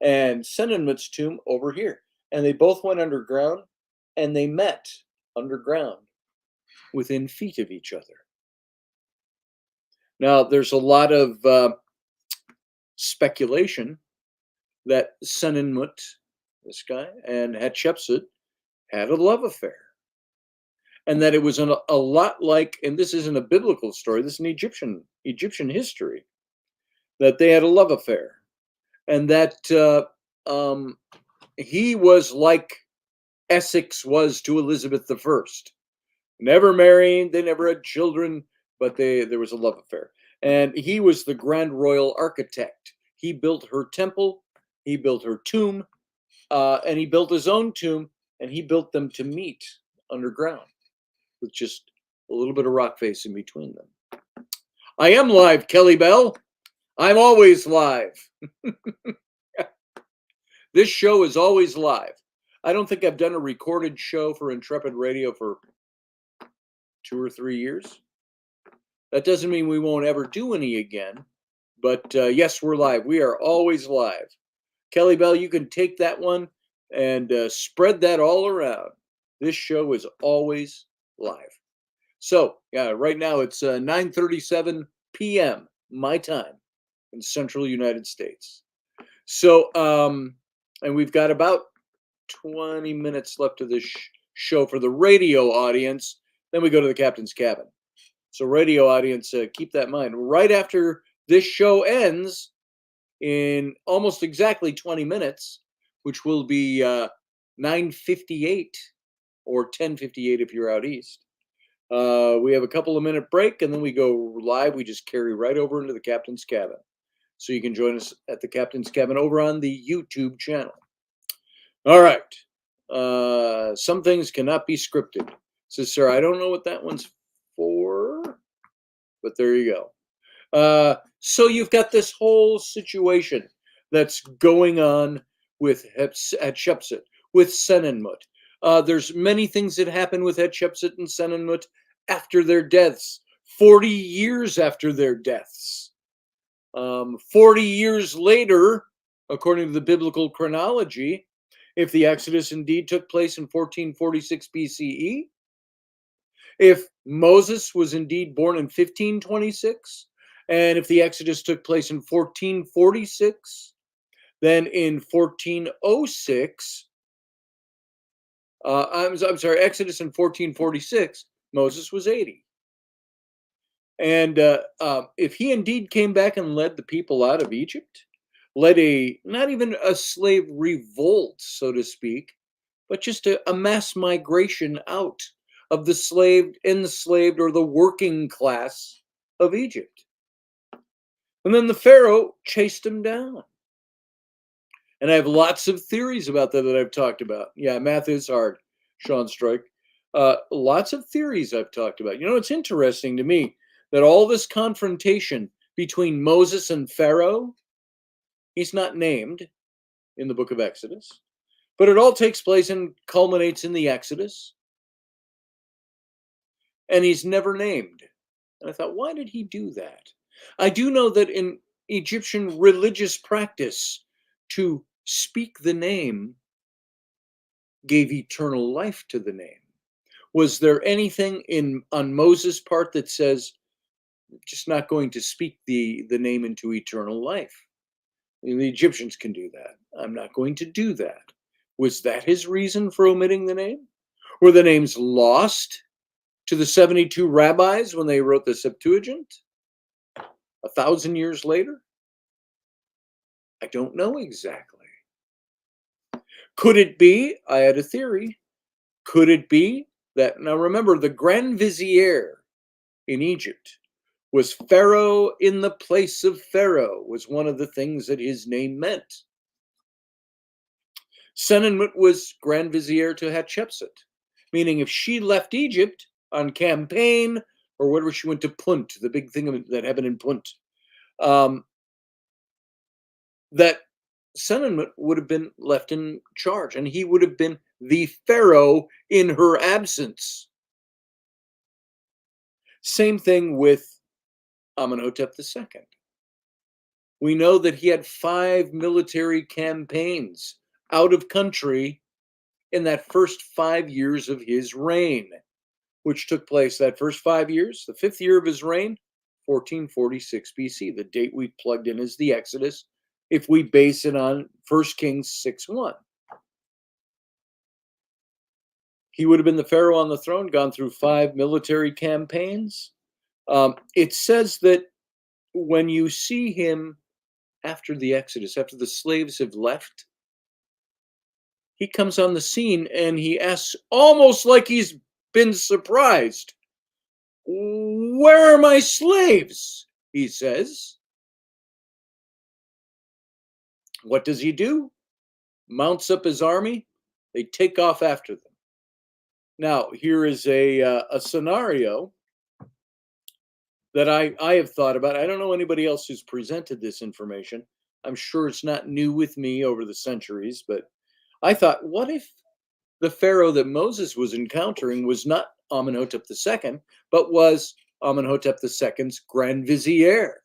and Senenmut's tomb over here. And they both went underground, and they met underground within feet of each other. Now, there's a lot of speculation that Senenmut, this guy, and Hatshepsut had a love affair. And that it was a lot like, and this isn't a biblical story, this is an Egyptian history, that they had a love affair. And that he was like Essex was to Elizabeth I. Never married, they never had children, but there was a love affair. And he was the grand royal architect. He built her temple, he built her tomb, and he built his own tomb, and he built them to meet underground with just a little bit of rock face in between them. I am live, Kelly Bell. I'm always live. This show is always live. I don't think I've done a recorded show for Intrepid Radio for 2 or 3 years. That doesn't mean we won't ever do any again. But yes, we're live. We are always live. Kelly Bell, you can take that one and spread that all around. This show is always live. So, yeah, right now it's 9:37 p.m. my time in central United States. So, and we've got about 20 minutes left of this show for the radio audience. Then we go to the captain's cabin. So, radio audience, keep that in mind. Right after this show ends in almost exactly 20 minutes, which will be 9:58 or 10:58 if you're out east. We have a couple of minute break, and then we go live. We just carry right over into the captain's cabin. So you can join us at the captain's cabin over on the YouTube channel. All right. Some things cannot be scripted. Says, sir, I don't know what that one's for, but there you go. So you've got this whole situation that's going on with Hatshepsut, with Senenmut. There's many things that happen with Hatshepsut and Senenmut after their deaths, 40 years after their deaths. 40 years later, according to the biblical chronology, if the Exodus indeed took place in 1446 BCE, if Moses was indeed born in 1526, and if the Exodus took place in 1446, then in 1406, I'm sorry, Exodus in 1446, Moses was 80. And if he indeed came back and led the people out of Egypt, led not even a slave revolt, so to speak, but just a mass migration out of the enslaved, or the working class of Egypt. And then the Pharaoh chased him down. And I have lots of theories about that I've talked about. Yeah, math is hard, Sean Stroik. Lots of theories I've talked about. You know, it's interesting to me that all this confrontation between Moses and Pharaoh, he's not named in the book of Exodus, but it all takes place and culminates in the Exodus. And he's never named. And I thought, why did he do that? I do know that in Egyptian religious practice, to speak the name gave eternal life to the name. Was there anything on Moses' part that says, just not going to speak the name into eternal life? The Egyptians can do that. I'm not going to do that. Was that his reason for omitting the name? Were the names lost to the 72 rabbis when they wrote the Septuagint 1,000 years later? I don't know exactly. Could it be, I had a theory, could it be that, now remember, the Grand Vizier in Egypt was Pharaoh in the place of Pharaoh, was one of the things that his name meant. Senenmut was Grand Vizier to Hatshepsut, meaning if she left Egypt on campaign or whatever, she went to Punt, the big thing that happened in Punt, um, that Senenmut would have been left in charge, and he would have been the pharaoh in her absence. Same thing with Amenhotep II. We know that he had 5 military campaigns out of country in that first 5 years of his reign, which took place that first 5 years, the 5th year of his reign, 1446 BC. The date we plugged in is the Exodus, if we base it on 1 Kings 6:1. He would have been the pharaoh on the throne, gone through 5 military campaigns. It says that when you see him after the Exodus, after the slaves have left, he comes on the scene and he asks, almost like he's been surprised, "Where are my slaves?" he says. What does he do? Mounts up his army. They take off after them. Now, here is a scenario that I have thought about. I don't know anybody else who's presented this information. I'm sure it's not new with me over the centuries, but I thought, what if the pharaoh that Moses was encountering was not Amenhotep II, but was Amenhotep II's Grand Vizier,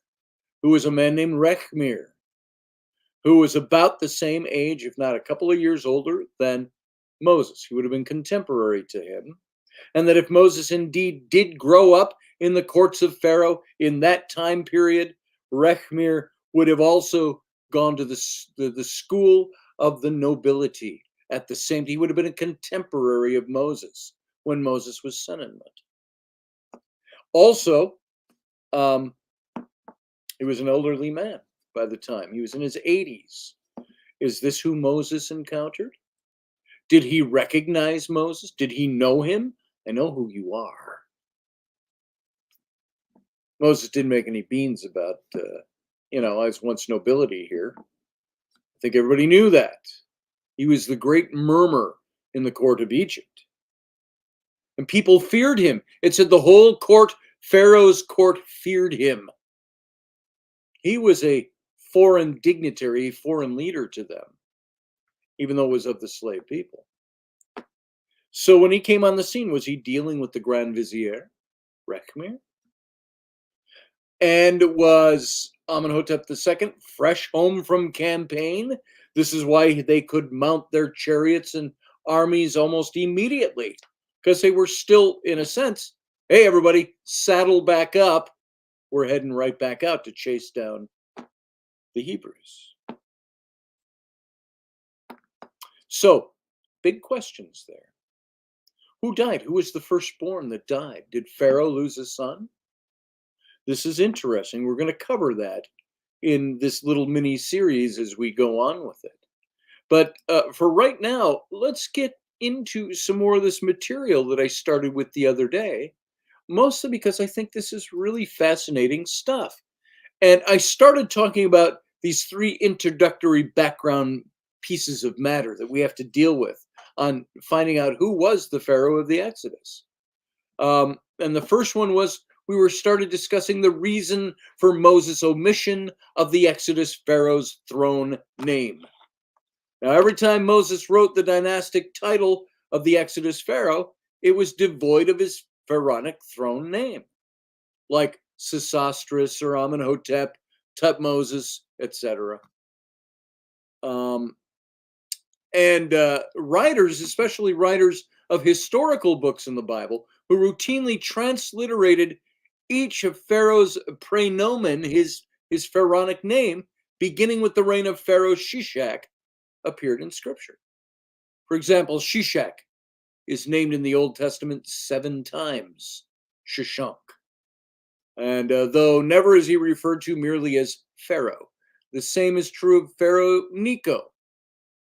who was a man named Rechmir, who was about the same age, if not a couple of years older than Moses. He would have been contemporary to him. And that if Moses indeed did grow up in the courts of Pharaoh in that time period, Rechmir would have also gone to the school of the nobility. At the same time, he would have been a contemporary of Moses when Moses was Senenmut. Also, he was an elderly man by the time. He was in his 80s. Is this who Moses encountered? Did he recognize Moses? Did he know him? I know who you are. Moses didn't make any beans about, I was once nobility here. I think everybody knew that. He was the great murmur in the court of Egypt. And people feared him. It said the whole court, Pharaoh's court, feared him. He was a foreign dignitary, a foreign leader to them, even though it was of the slave people. So when he came on the scene, was he dealing with the Grand Vizier, Rechmir? And was Amenhotep II fresh home from campaign? This is why they could mount their chariots and armies almost immediately, because they were still, in a sense, hey, everybody, saddle back up. We're heading right back out to chase down the Hebrews. So, big questions there. Who died? Who was the firstborn that died? Did Pharaoh lose a son? This is interesting. We're going to cover that in this little mini series as we go on with it. But for right now, let's get into some more of this material that I started with the other day, mostly because I think this is really fascinating stuff. And I started talking about these 3 introductory background pieces of matter that we have to deal with on finding out who was the Pharaoh of the Exodus. And the first one was we started discussing the reason for Moses' omission of the Exodus Pharaoh's throne name. Now, every time Moses wrote the dynastic title of the Exodus Pharaoh, it was devoid of his pharaonic throne name, like Sesostris or Amenhotep, Tutmosis, etc. And writers, especially writers of historical books in the Bible, who routinely transliterated each of Pharaoh's praenomen, his pharaonic name, beginning with the reign of Pharaoh Shishak, appeared in Scripture. For example, Shishak is named in the Old Testament 7 times, Shishak. And though never is he referred to merely as Pharaoh, the same is true of Pharaoh Necho,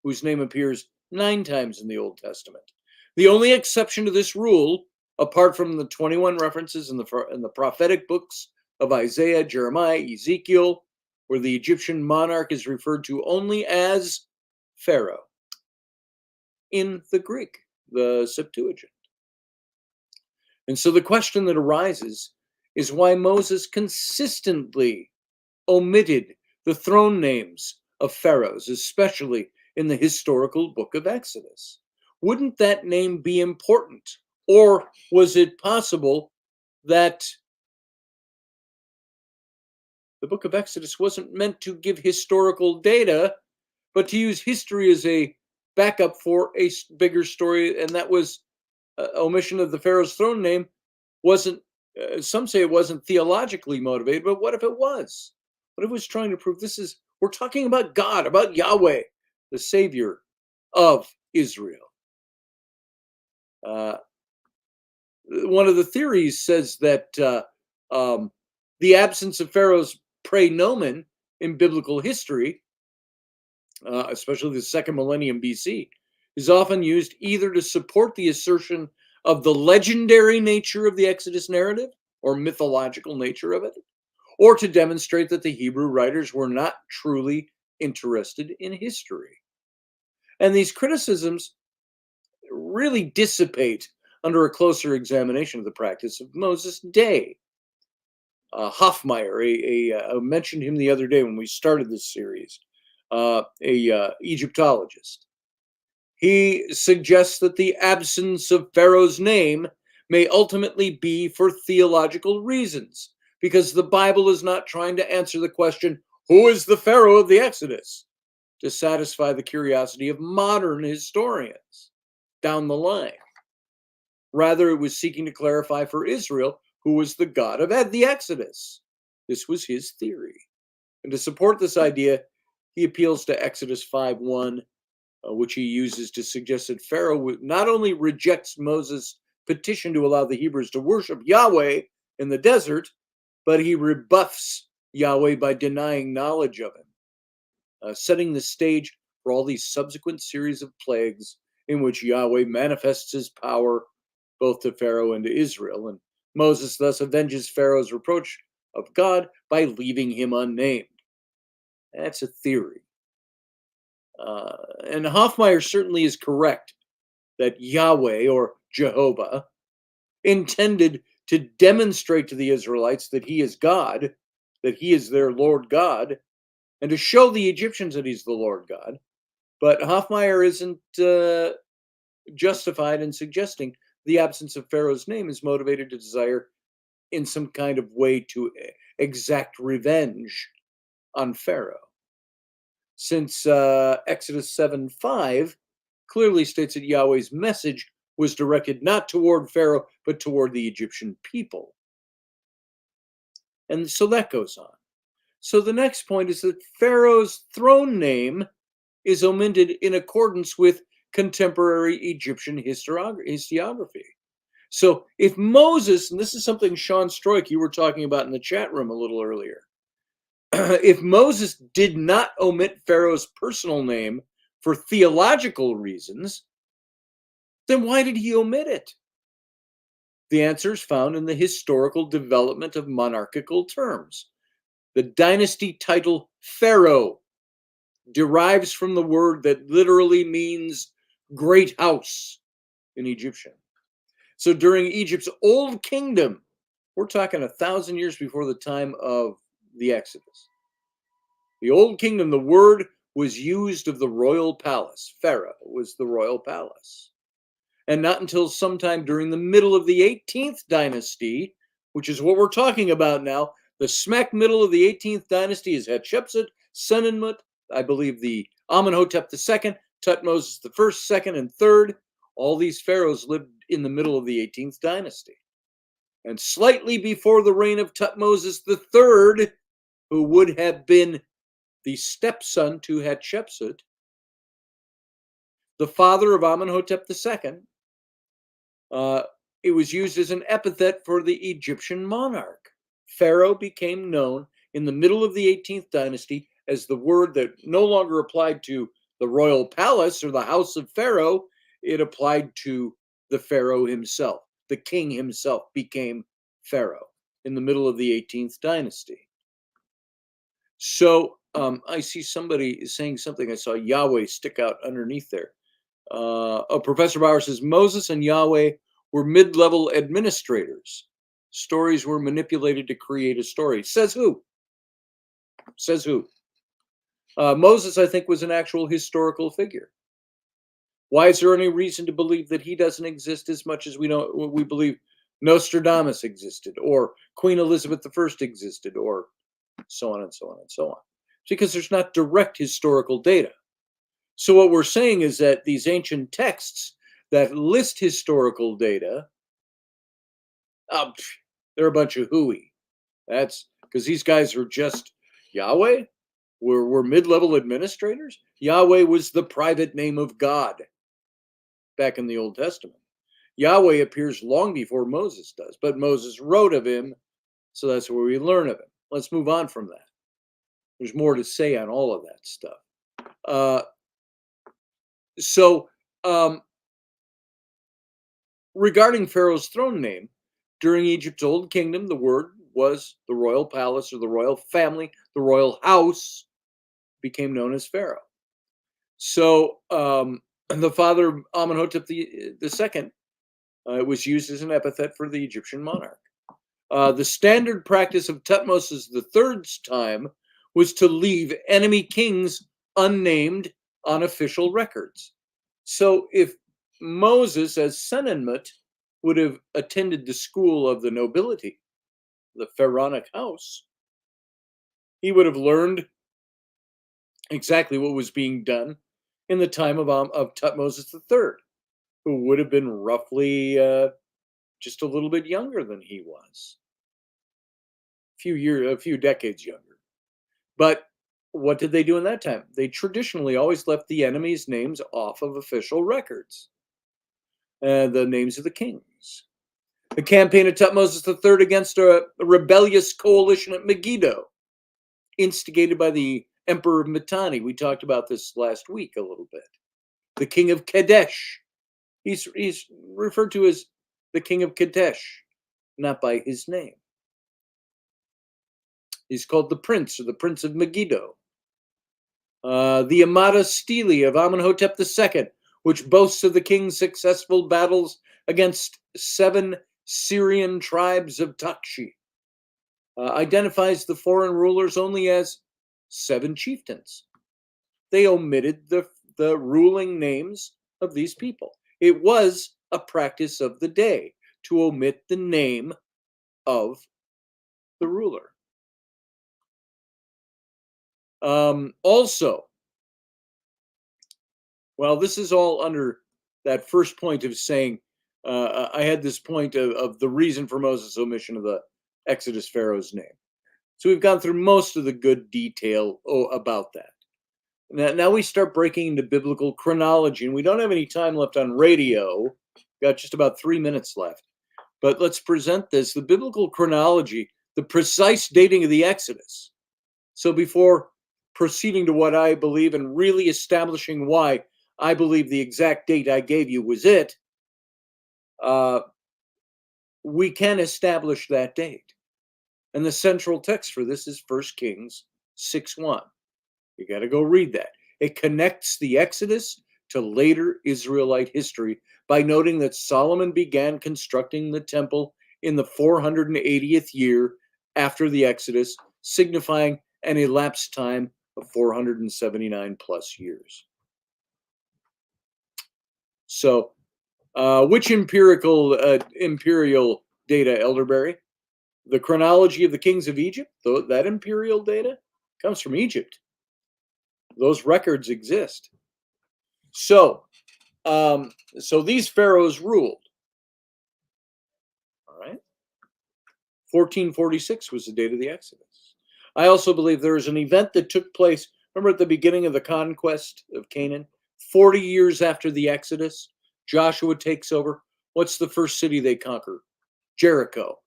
whose name appears 9 times in the Old Testament. The only exception to this rule, apart from the 21 references in the prophetic books of Isaiah, Jeremiah, Ezekiel, where the Egyptian monarch is referred to only as Pharaoh. in the Greek, the Septuagint. And so the question that arises is why Moses consistently omitted the throne names of pharaohs, especially in the historical book of Exodus. Wouldn't that name be important? Or was it possible that the book of Exodus wasn't meant to give historical data, but to use history as a backup for a bigger story? And that was omission of the Pharaoh's throne name wasn't, some say it wasn't theologically motivated, but what if it was? What if it was trying to prove we're talking about God, about Yahweh, the Savior of Israel. One of the theories says that the absence of Pharaoh's praenomen in biblical history, especially the second millennium BC, is often used either to support the assertion of the legendary nature of the Exodus narrative or mythological nature of it, or to demonstrate that the Hebrew writers were not truly interested in history. And these criticisms really dissipate under a closer examination of the practice of Moses' day. Hofmeyr, I mentioned him the other day when we started this series, Egyptologist. He suggests that the absence of Pharaoh's name may ultimately be for theological reasons, because the Bible is not trying to answer the question, who is the Pharaoh of the Exodus, to satisfy the curiosity of modern historians down the line. Rather, it was seeking to clarify for Israel who was the God of the Exodus. This was his theory. And to support this idea, he appeals to Exodus 5:1, which he uses to suggest that Pharaoh not only rejects Moses' petition to allow the Hebrews to worship Yahweh in the desert, but he rebuffs Yahweh by denying knowledge of him, setting the stage for all these subsequent series of plagues in which Yahweh manifests his power both to Pharaoh and to Israel. And Moses thus avenges Pharaoh's reproach of God by leaving him unnamed. That's a theory. And Hofmeyr certainly is correct that Yahweh, or Jehovah, intended to demonstrate to the Israelites that he is God, that he is their Lord God, and to show the Egyptians that he's the Lord God. But Hofmeyr isn't justified in suggesting the absence of Pharaoh's name is motivated to desire in some kind of way to exact revenge on Pharaoh. Since Exodus 7:5 clearly states that Yahweh's message was directed not toward Pharaoh, but toward the Egyptian people. And so that goes on. So the next point is that Pharaoh's throne name is omitted in accordance with contemporary Egyptian historiography. So if Moses, and this is something Sean Stroik, you were talking about in the chat room a little earlier, if Moses did not omit Pharaoh's personal name for theological reasons, then why did he omit it? The answer is found in the historical development of monarchical terms. The dynasty title Pharaoh derives from the word that literally means great house in Egyptian. So during Egypt's old kingdom, we're talking 1,000 years before the time of the Exodus. The old kingdom, the word was used of the royal palace. Pharaoh was the royal palace. And not until sometime during the middle of the 18th dynasty, which is what we're talking about now, the smack middle of the 18th dynasty is Hatshepsut, Senenmut, I believe the Amenhotep II, Tutmosis the first, second, and third. All these pharaohs lived in the middle of the 18th dynasty. And slightly before the reign of Tutmosis III, who would have been the stepson to Hatshepsut, the father of Amenhotep II, it was used as an epithet for the Egyptian monarch. Pharaoh became known in the middle of the 18th dynasty as the word that no longer applied to the royal palace or the house of Pharaoh. It applied to the Pharaoh himself. The king himself became Pharaoh in the middle of the 18th dynasty. So I see somebody saying something. I saw Yahweh stick out underneath there. Professor Bauer says Moses and Yahweh were mid-level administrators. Stories were manipulated to create a story. Says who? Says who? Moses, I think, was an actual historical figure. Why is there any reason to believe that he doesn't exist as much as we believe Nostradamus existed, or Queen Elizabeth I existed, or so on and so on and so on? It's because there's not direct historical data. So what we're saying is that these ancient texts that list historical data, they're a bunch of hooey. That's because these guys are just Yahweh. We're mid-level administrators. Yahweh was the private name of God back in the Old Testament. Yahweh appears long before Moses does, but Moses wrote of him, so that's where we learn of him. Let's move on from that. There's more to say on all of that stuff. Regarding Pharaoh's throne name, during Egypt's Old Kingdom, the word was the royal palace or the royal family, the royal house became known as Pharaoh. So the father Amenhotep II was used as an epithet for the Egyptian monarch. The standard practice of Thutmose III's time was to leave enemy kings unnamed on official records. So if Moses, as Senenmut, would have attended the school of the nobility, the pharaonic house, he would have learned exactly what was being done in the time of Thutmose III, who would have been roughly just a little bit younger than he was, a few decades younger. But what did they do in that time? They traditionally always left the enemy's names off of official records, the names of the kings. The campaign of Thutmose III against a rebellious coalition at Megiddo, instigated by the Emperor Mitanni. We talked about this last week a little bit. The king of Kadesh. He's referred to as the king of Kadesh, not by his name. He's called the prince, or the prince of Megiddo. The Amata Stele of Amenhotep II, which boasts of the king's successful battles against 7 Syrian tribes of Takshi, identifies the foreign rulers only as 7 chieftains. They omitted the ruling names of these people. It was a practice of the day to omit the name of the ruler. Also, well, this is all under that first point of saying, I had this point of the reason for Moses' omission of the exodus-pharaoh's name. So we've gone through most of the good detail about that. Now we start breaking into biblical chronology, and we don't have any time left on radio. We've got just about 3 minutes left. But let's present this, the biblical chronology, the precise dating of the Exodus. So before proceeding to what I believe and really establishing why I believe the exact date I gave you was it, we can establish that date. And the central text for this is 1 Kings 6:1. You got to go read that. It connects the Exodus to later Israelite history by noting that Solomon began constructing the temple in the 480th year after the Exodus, signifying an elapsed time of 479 plus years. So, which imperial data, Elderberry? The chronology of the kings of Egypt, that imperial data comes from Egypt. Those records exist. So these pharaohs ruled. All right. 1446 was the date of the Exodus. I also believe there is an event that took place, remember at the beginning of the conquest of Canaan? 40 years after the Exodus, Joshua takes over. What's the first city they conquer? Jericho.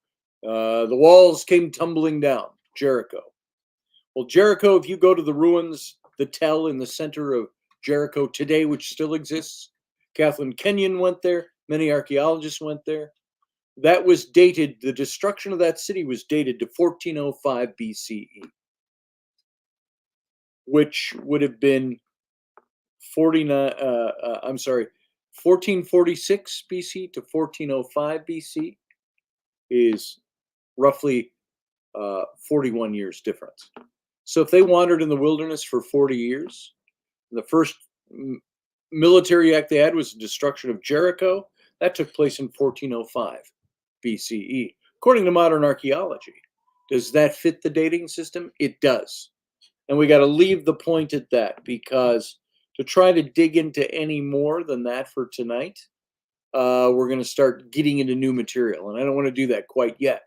The walls came tumbling down. Jericho. Well, Jericho, if you go to the ruins, the tell in the center of Jericho today, which still exists, Kathleen Kenyon went there. Many archaeologists went there. That was dated, the destruction of that city was dated to 1405 BCE, which would have been 1446 BC to 1405 BC is roughly 41 years difference. So if they wandered in the wilderness for 40 years, the first military act they had was the destruction of Jericho. That took place in 1405 BCE. According to modern archaeology, does that fit the dating system? It does. And we got to leave the point at that, because to try to dig into any more than that for tonight, we're going to start getting into new material. And I don't want to do that quite yet.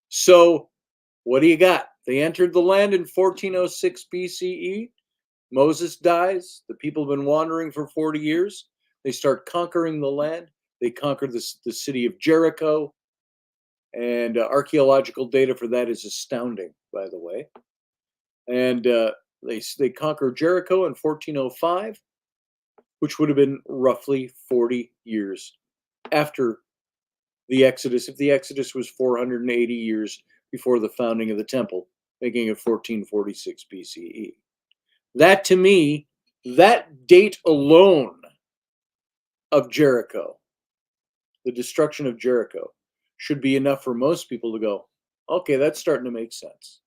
So what do you got? They entered the land in 1406 BCE. Moses dies. The people have been wandering for 40 years. They start conquering the land. They conquer the city of Jericho. And archaeological data for that is astounding, by the way. And they conquer Jericho in 1405, which would have been roughly 40 years after the Exodus. If the Exodus was 480 years before the founding of the temple, making it 1446 BCE. That, to me, that date alone of Jericho, the destruction of Jericho, should be enough for most people to go, okay, that's starting to make sense.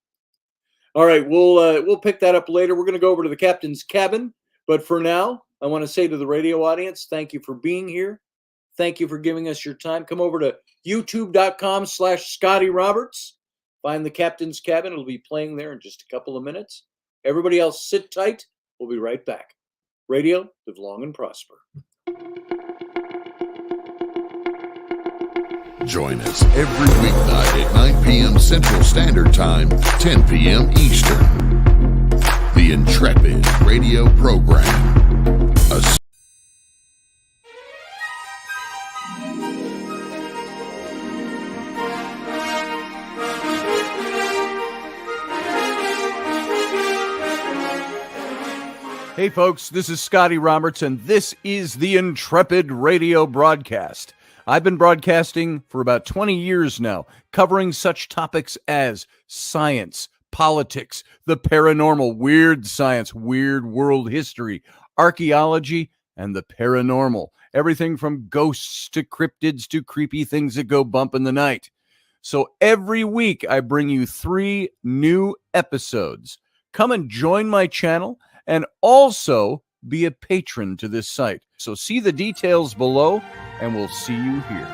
All right, we'll pick that up later. We're going to go over to the captain's cabin. But for now, I want to say to the radio audience, thank you for being here. Thank you for giving us your time. Come over to youtube.com/Scotty Roberts. Find the captain's cabin. It'll be playing there in just a couple of minutes. Everybody else, sit tight. We'll be right back. Radio, live long and prosper. Join us every weeknight at 9 p.m. Central Standard Time, 10 p.m. Eastern. The Intrepid radio program. Hey folks, this is Scotty Roberts, and this is the Intrepid radio broadcast. I've been broadcasting for about 20 years now, covering such topics as science, politics, the paranormal, weird science, weird world history, archaeology, and the paranormal. Everything from ghosts to cryptids to creepy things that go bump in the night. So every week I bring you 3 new episodes. Come and join my channel and also be a patron to this site. So see the details below, and we'll see you here.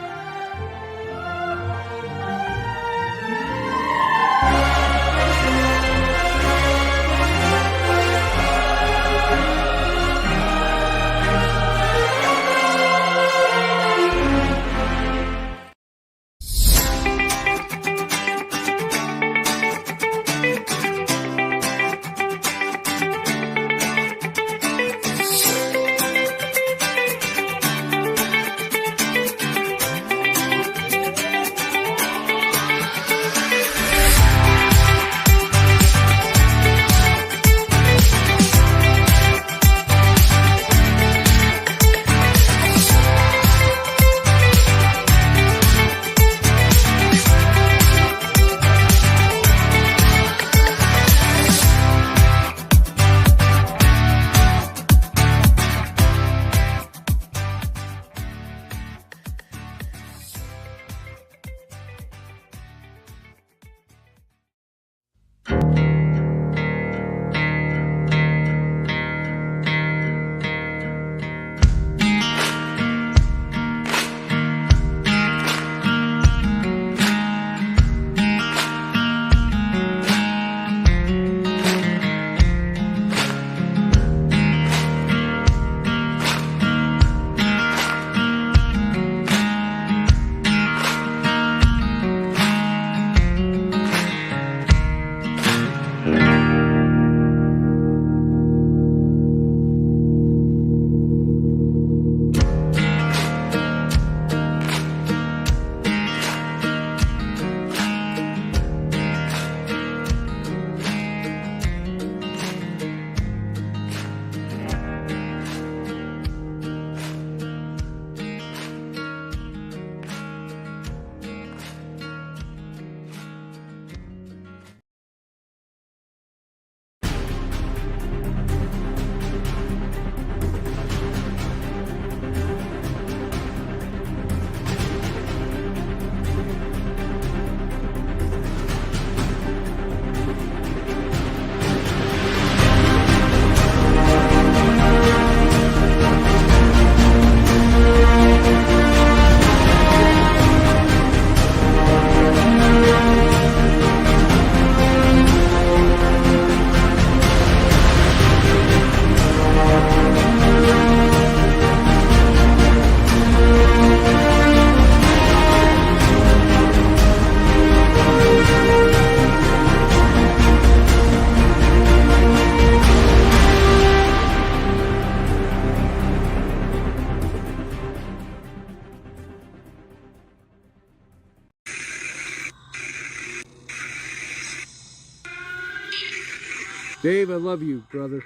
Dave, I love you, brother.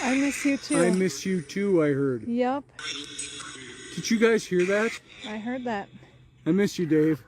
I miss you too. I miss you too, I heard. Yep, Did you guys hear that? I heard that. I miss you, Dave.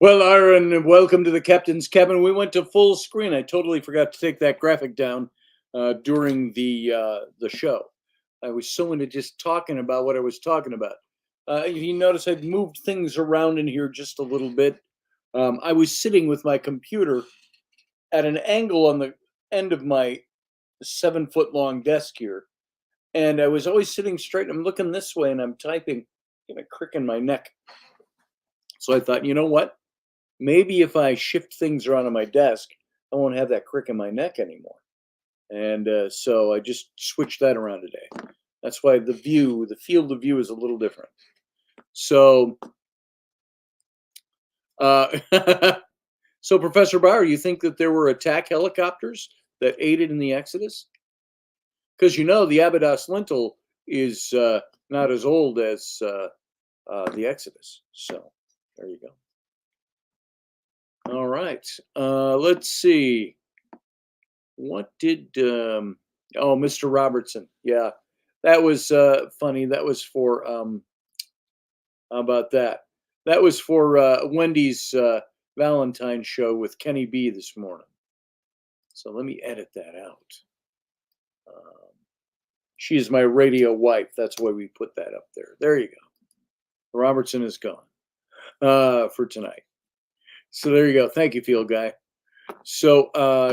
Well, Aaron, welcome to the Captain's Cabin. We went to full screen. I totally forgot to take that graphic down during the show. I was so into just talking about what I was talking about. If you notice, I've moved things around in here just a little bit. I was sitting with my computer at an angle on the end of my 7-foot-long desk here, and I was always sitting straight. I'm looking this way, and I'm typing, getting a crick in my neck. So I thought, you know what? Maybe if I shift things around on my desk, I won't have that crick in my neck anymore. And so I just switched that around today. That's why the field of view is a little different. So, so Professor Bauer, you think that there were attack helicopters that aided in the Exodus? Because you know the Abydos lintel is not as old as the Exodus. So there you go. All right. Let's see. What did Mr. Robertson? Yeah, that was funny. That was for how about that? That was for Wendy's Valentine's show with Kenny B this morning. So let me edit that out. She is my radio wife. That's why we put that up there. There you go. Robertson is gone for tonight. So there you go. Thank you, Field Guy. So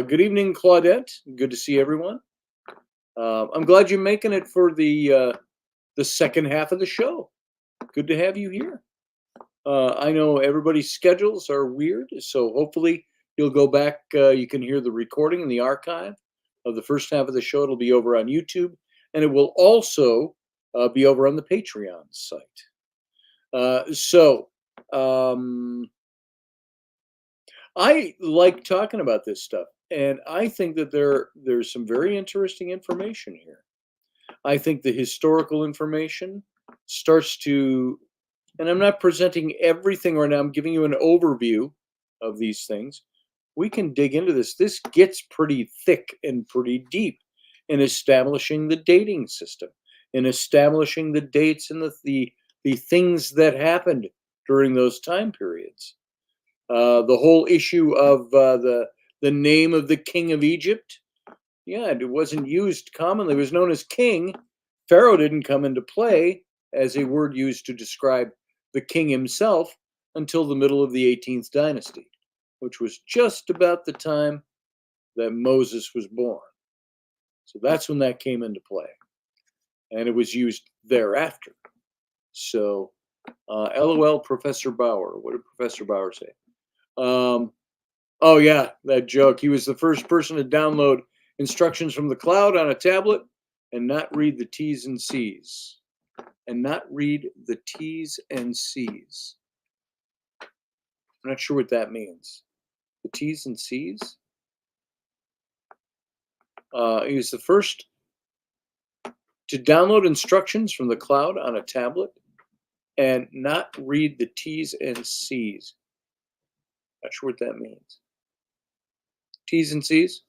good evening, Claudette. Good to see everyone. I'm glad you're making it for the second half of the show. Good to have you here. I know everybody's schedules are weird, so hopefully you'll go back. You can hear the recording in the archive of the first half of the show. It'll be over on YouTube, and it will also be over on the Patreon site. I like talking about this stuff, and I think that there's some very interesting information here. I think the historical information starts to, and I'm not presenting everything right now, I'm giving you an overview of these things. We can dig into this. This gets pretty thick and pretty deep in establishing the dating system, in establishing the dates and the things that happened during those time periods. The whole issue of the name of the king of Egypt, yeah, it wasn't used commonly. It was known as king. Pharaoh didn't come into play as a word used to describe the king himself until the middle of the 18th dynasty, which was just about the time that Moses was born. So that's when that came into play, and it was used thereafter. So, LOL, Professor Bauer. What did Professor Bauer say? Oh yeah, that joke. He was the first person to download instructions from the cloud on a tablet and not read the T's and C's. And not read the T's and C's. I'm not sure what that means. The T's and C's? He was the first to download instructions from the cloud on a tablet and not read the T's and C's. Not sure what that means. T's and C's?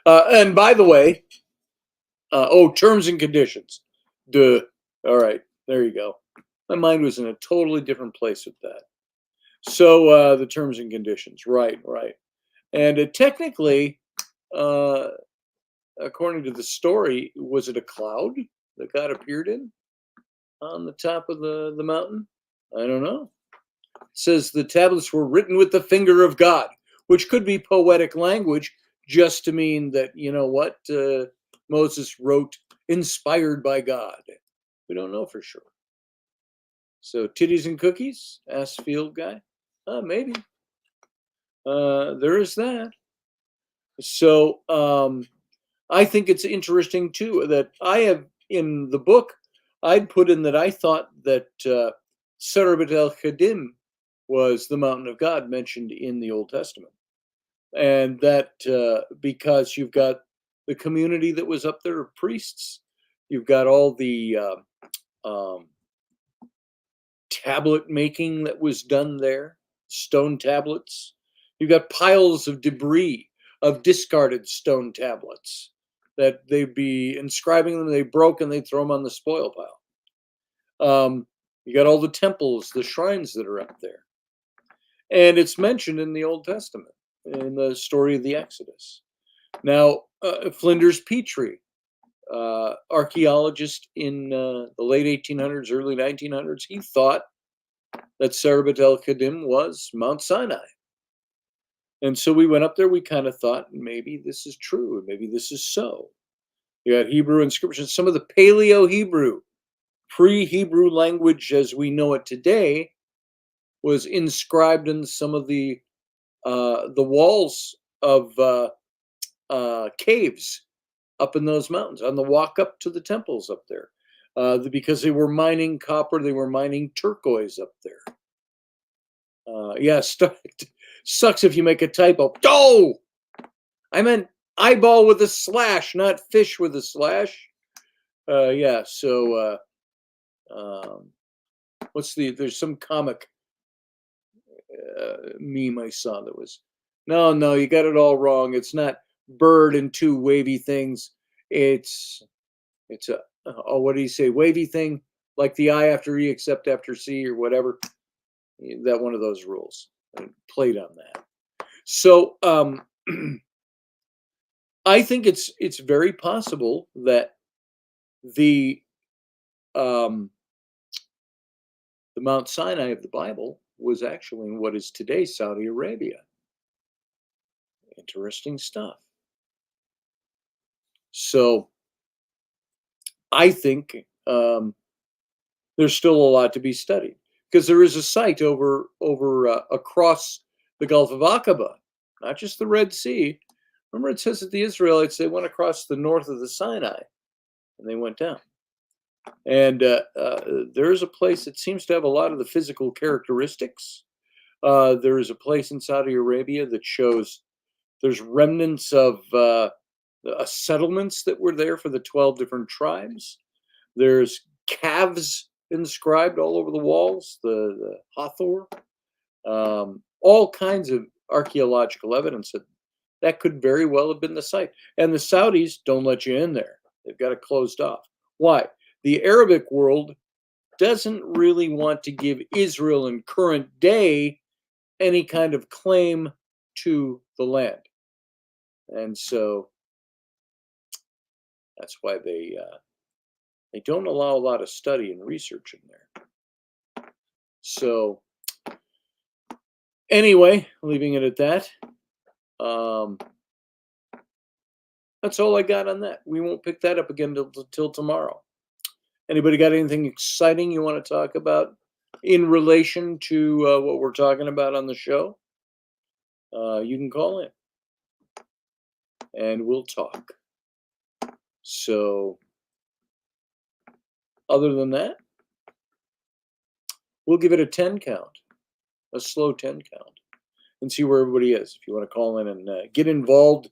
And by the way, terms and conditions. Duh. All right, there you go. My mind was in a totally different place with that. So the terms and conditions, right. And technically, uh, according to the story, was it a cloud that God appeared in on the top of the mountain? I don't know. It says the tablets were written with the finger of God, which could be poetic language just to mean that, you know what, Moses wrote inspired by God. We don't know for sure. So titties and cookies? Asked Field Guy. Maybe. There is that. So I think it's interesting too that I have in the book, I'd put in that I thought that Sarabat el-Khadim was the mountain of God mentioned in the Old Testament. And that because you've got the community that was up there of priests, you've got all the tablet making that was done there, stone tablets. You've got piles of debris of discarded stone tablets that they'd be inscribing them, they broke and they'd throw them on the spoil pile. You got all the temples, the shrines that are up there. And it's mentioned in the Old Testament, in the story of the Exodus. Now, Flinders Petrie, archaeologist in the late 1800s, early 1900s, he thought that Sarabat el-Khadim was Mount Sinai. And so we went up there, we kind of thought, maybe this is true, maybe this is so. You got Hebrew inscriptions, some of the Paleo-Hebrew, pre-Hebrew language as we know it today, was inscribed in some of the walls of caves up in those mountains, on the walk up to the temples up there. Because they were mining copper, they were mining turquoise up there. Sucks if you make a typo. Oh! I meant eyeball with a slash, not fish with a slash. There's some comic meme I saw that was, no, you got it all wrong. It's not bird and two wavy things. It's a, what do you say? Wavy thing, like the I after E except after C or whatever. That one of those rules. I played on that. So I think it's very possible that the Mount Sinai of the Bible was actually in what is today Saudi Arabia. Interesting stuff. So I think there's still a lot to be studied because there is a site over across the Gulf of Aqaba, not just the Red Sea. Remember, it says that the Israelites, they went across the north of the Sinai and they went down. And there is a place that seems to have a lot of the physical characteristics. There is a place in Saudi Arabia that shows there's remnants of settlements that were there for the 12 different tribes. There's calves inscribed all over the walls, the Hathor, all kinds of archaeological evidence that could very well have been the site. And the Saudis don't let you in there. They've got it closed off. Why? The Arabic world doesn't really want to give Israel in current day any kind of claim to the land. And so that's why they don't allow a lot of study and research in there. So anyway, leaving it at that. That's all I got on that. We won't pick that up again till tomorrow. Anybody got anything exciting you want to talk about in relation to what we're talking about on the show? You can call in and we'll talk. So other than that, we'll give it a 10 count, a slow 10 count, and see where everybody is. If you want to call in and get involved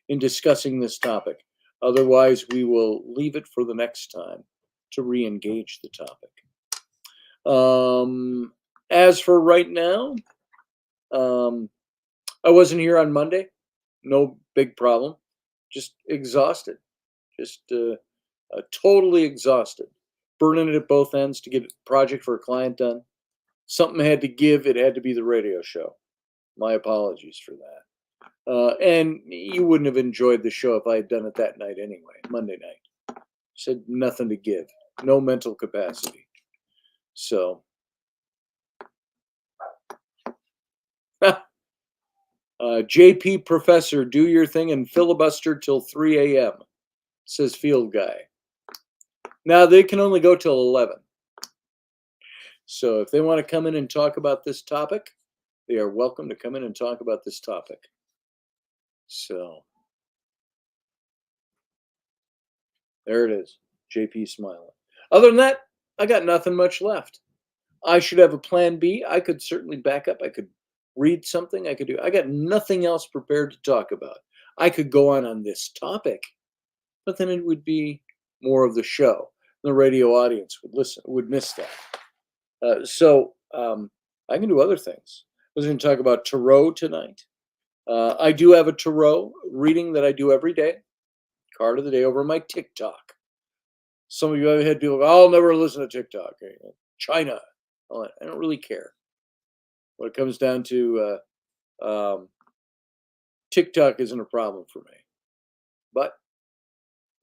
in discussing this topic. Otherwise, we will leave it for the next time to re-engage the topic. As for right now, I wasn't here on Monday. No big problem. Just exhausted. Just totally exhausted. Burning it at both ends to get a project for a client done. something had to give. It had to be the radio show. My apologies for that. And you wouldn't have enjoyed the show if I had done it that night anyway, Monday night. Said nothing to give, no mental capacity. So, JP Professor, do your thing and filibuster till 3 a.m., says Field Guy. Now, they can only go till 11. So if they want to come in and talk about this topic, they are welcome to come in and talk about this topic. So there it is, JP smiling. Other than that, I got nothing much left. I should have a plan B. I could certainly back up. I could read something. I got nothing else prepared to talk about. I could go on this topic, but then it would be more of the show. The radio audience would miss that. So I can do other things. I was going to talk about tarot tonight. I do have a tarot reading that I do every day. Card of the day over my TikTok. Some of you have had people go, I'll never listen to TikTok. China. I don't really care. When it comes down to TikTok isn't a problem for me. But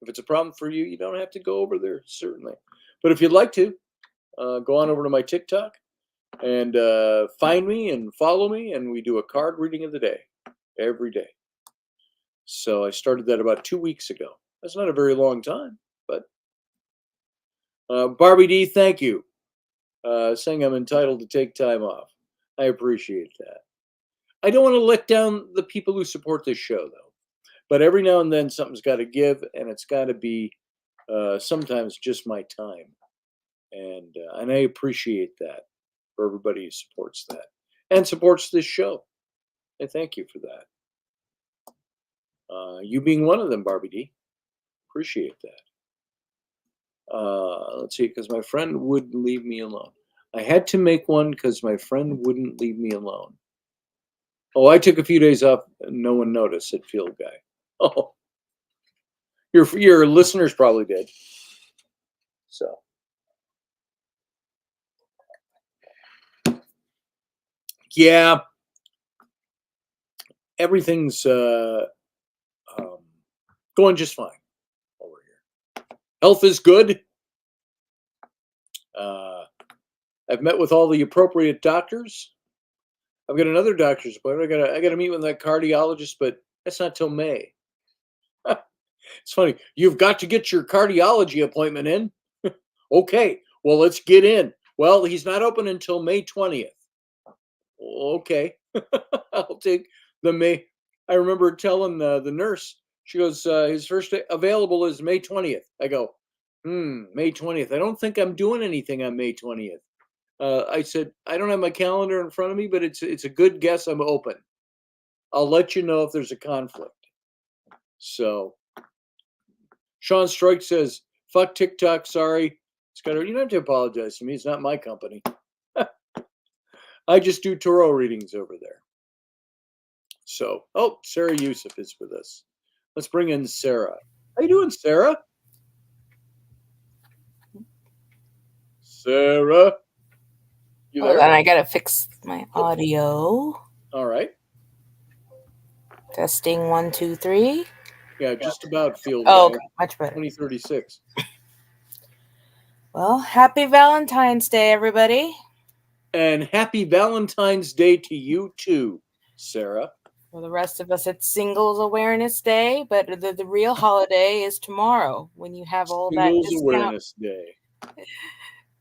if it's a problem for you, you don't have to go over there, certainly. But if you'd like to, go on over to my TikTok and find me and follow me, and we do a card reading of the day every day. So I started that about 2 weeks ago. That's not a very long time, but Barbie D, thank you. Saying I'm entitled to take time off. I appreciate that. I don't want to let down the people who support this show, though. But every now and then something's got to give, and it's got to be sometimes just my time. And I appreciate that for everybody who supports that and supports this show. I thank you for that. You being one of them, Barbie D. Appreciate that. Let's see, because my friend wouldn't leave me alone. I had to make one because my friend wouldn't leave me alone. Oh, I took a few days off and no one noticed, said Field Guy. Oh, your listeners probably did. So, yeah, everything's going just fine over here. Health is good. I've met with all the appropriate doctors. I've got another doctor's appointment. I got to meet with that cardiologist, but that's not till May. It's funny. You've got to get your cardiology appointment in. Okay, well, let's get in. Well, he's not open until May 20th. Okay, I'll take the May. I remember telling the nurse, she goes, his first day available is May 20th. I go, May 20th. I don't think I'm doing anything on May 20th. I said, I don't have my calendar in front of me, but it's a good guess I'm open. I'll let you know if there's a conflict. So, Sean Strike says, fuck TikTok, sorry. Scotty, you don't have to apologize to me. It's not my company. I just do tarot readings over there. So, Sarah Yusuf is with us. Let's bring in Sarah. How you doing, Sarah? Sarah? You there? Hold on, I gotta fix my audio. All right. Testing 1, 2, 3. Yeah, just about Field Oh, Guy. okay, much better. 2036. Well, happy Valentine's Day, everybody. And happy Valentine's Day to you too, Sarah. For the rest of us, it's Singles Awareness Day, but the real holiday is tomorrow when you have all that Singles discount. Awareness Day.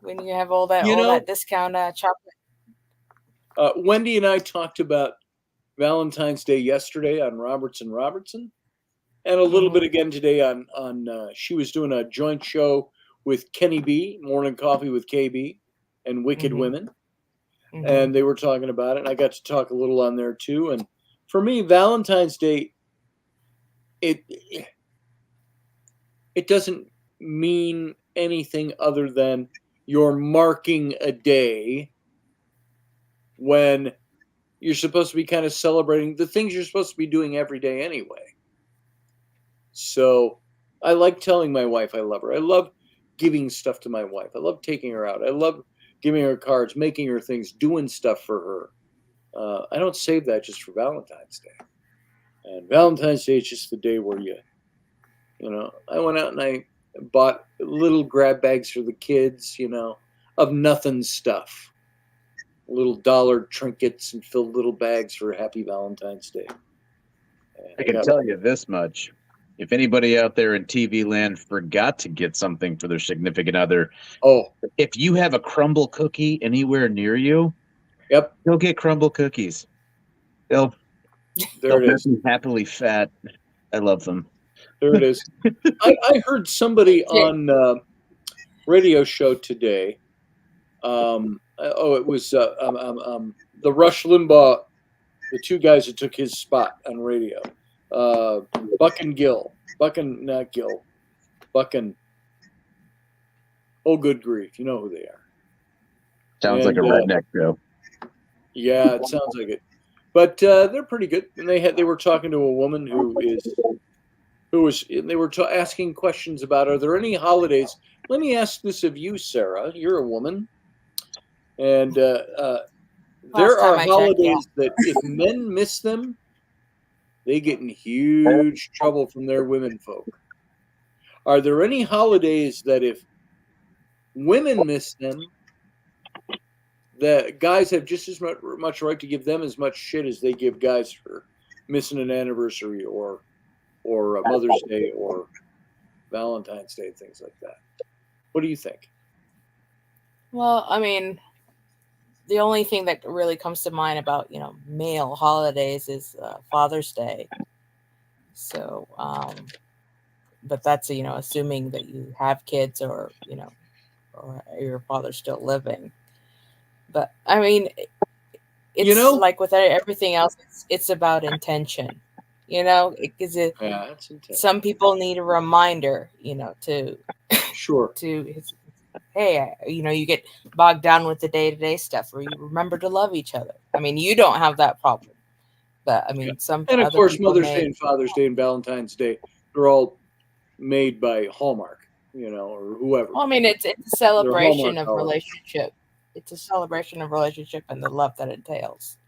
When you have all that that discount chocolate. Wendy and I talked about Valentine's Day yesterday on Robertson, and a little bit again today on she was doing a joint show with Kenny B, Morning Coffee with KB, and Wicked Women, and they were talking about it, and I got to talk a little on there too. And for me, Valentine's Day, it doesn't mean anything other than you're marking a day when you're supposed to be kind of celebrating the things you're supposed to be doing every day anyway. So I like telling my wife I love her. I love giving stuff to my wife. I love taking her out. I love giving her cards, making her things, doing stuff for her. I don't save that just for Valentine's Day. And Valentine's Day is just the day where I went out and I bought little grab bags for the kids, of nothing stuff. Little dollar trinkets and filled little bags for Happy Valentine's Day. And I can tell you this much. If anybody out there in TV land forgot to get something for their significant other, if you have a crumble cookie anywhere near you, go get crumble cookies. They'll be happily fat. I love them. There it is. I heard somebody on radio show today. It was the Rush Limbaugh, the two guys that took his spot on radio. Buck and Gill. Not Gill. Buck and... Oh, good grief. You know who they are. Sounds like a redneck show. Yeah, it sounds like it. But they're pretty good. And they were talking to a woman they were asking questions about, are there any holidays? Let me ask this of you, Sarah. You're a woman. And there are holidays that if men miss them, they get in huge trouble from their women folk. Are there any holidays that if women miss them, that guys have just as much right to give them as much shit as they give guys for missing an anniversary or Mother's Day or Valentine's Day, things like that? What do you think? Well, I mean, the only thing that really comes to mind about, male holidays is Father's Day. So, but that's, assuming that you have kids or your father's still living. But I mean, it's like with everything else, it's about intention, because some people need a reminder, to hey, you get bogged down with the day-to-day stuff where you remember to love each other. I mean, you don't have that problem, but I mean, and of course, Mother's Day and Father's Day and Valentine's Day, they're all made by Hallmark, or whoever. Well, I mean, it's a celebration of relationship. It's a celebration of relationship and the love that it entails.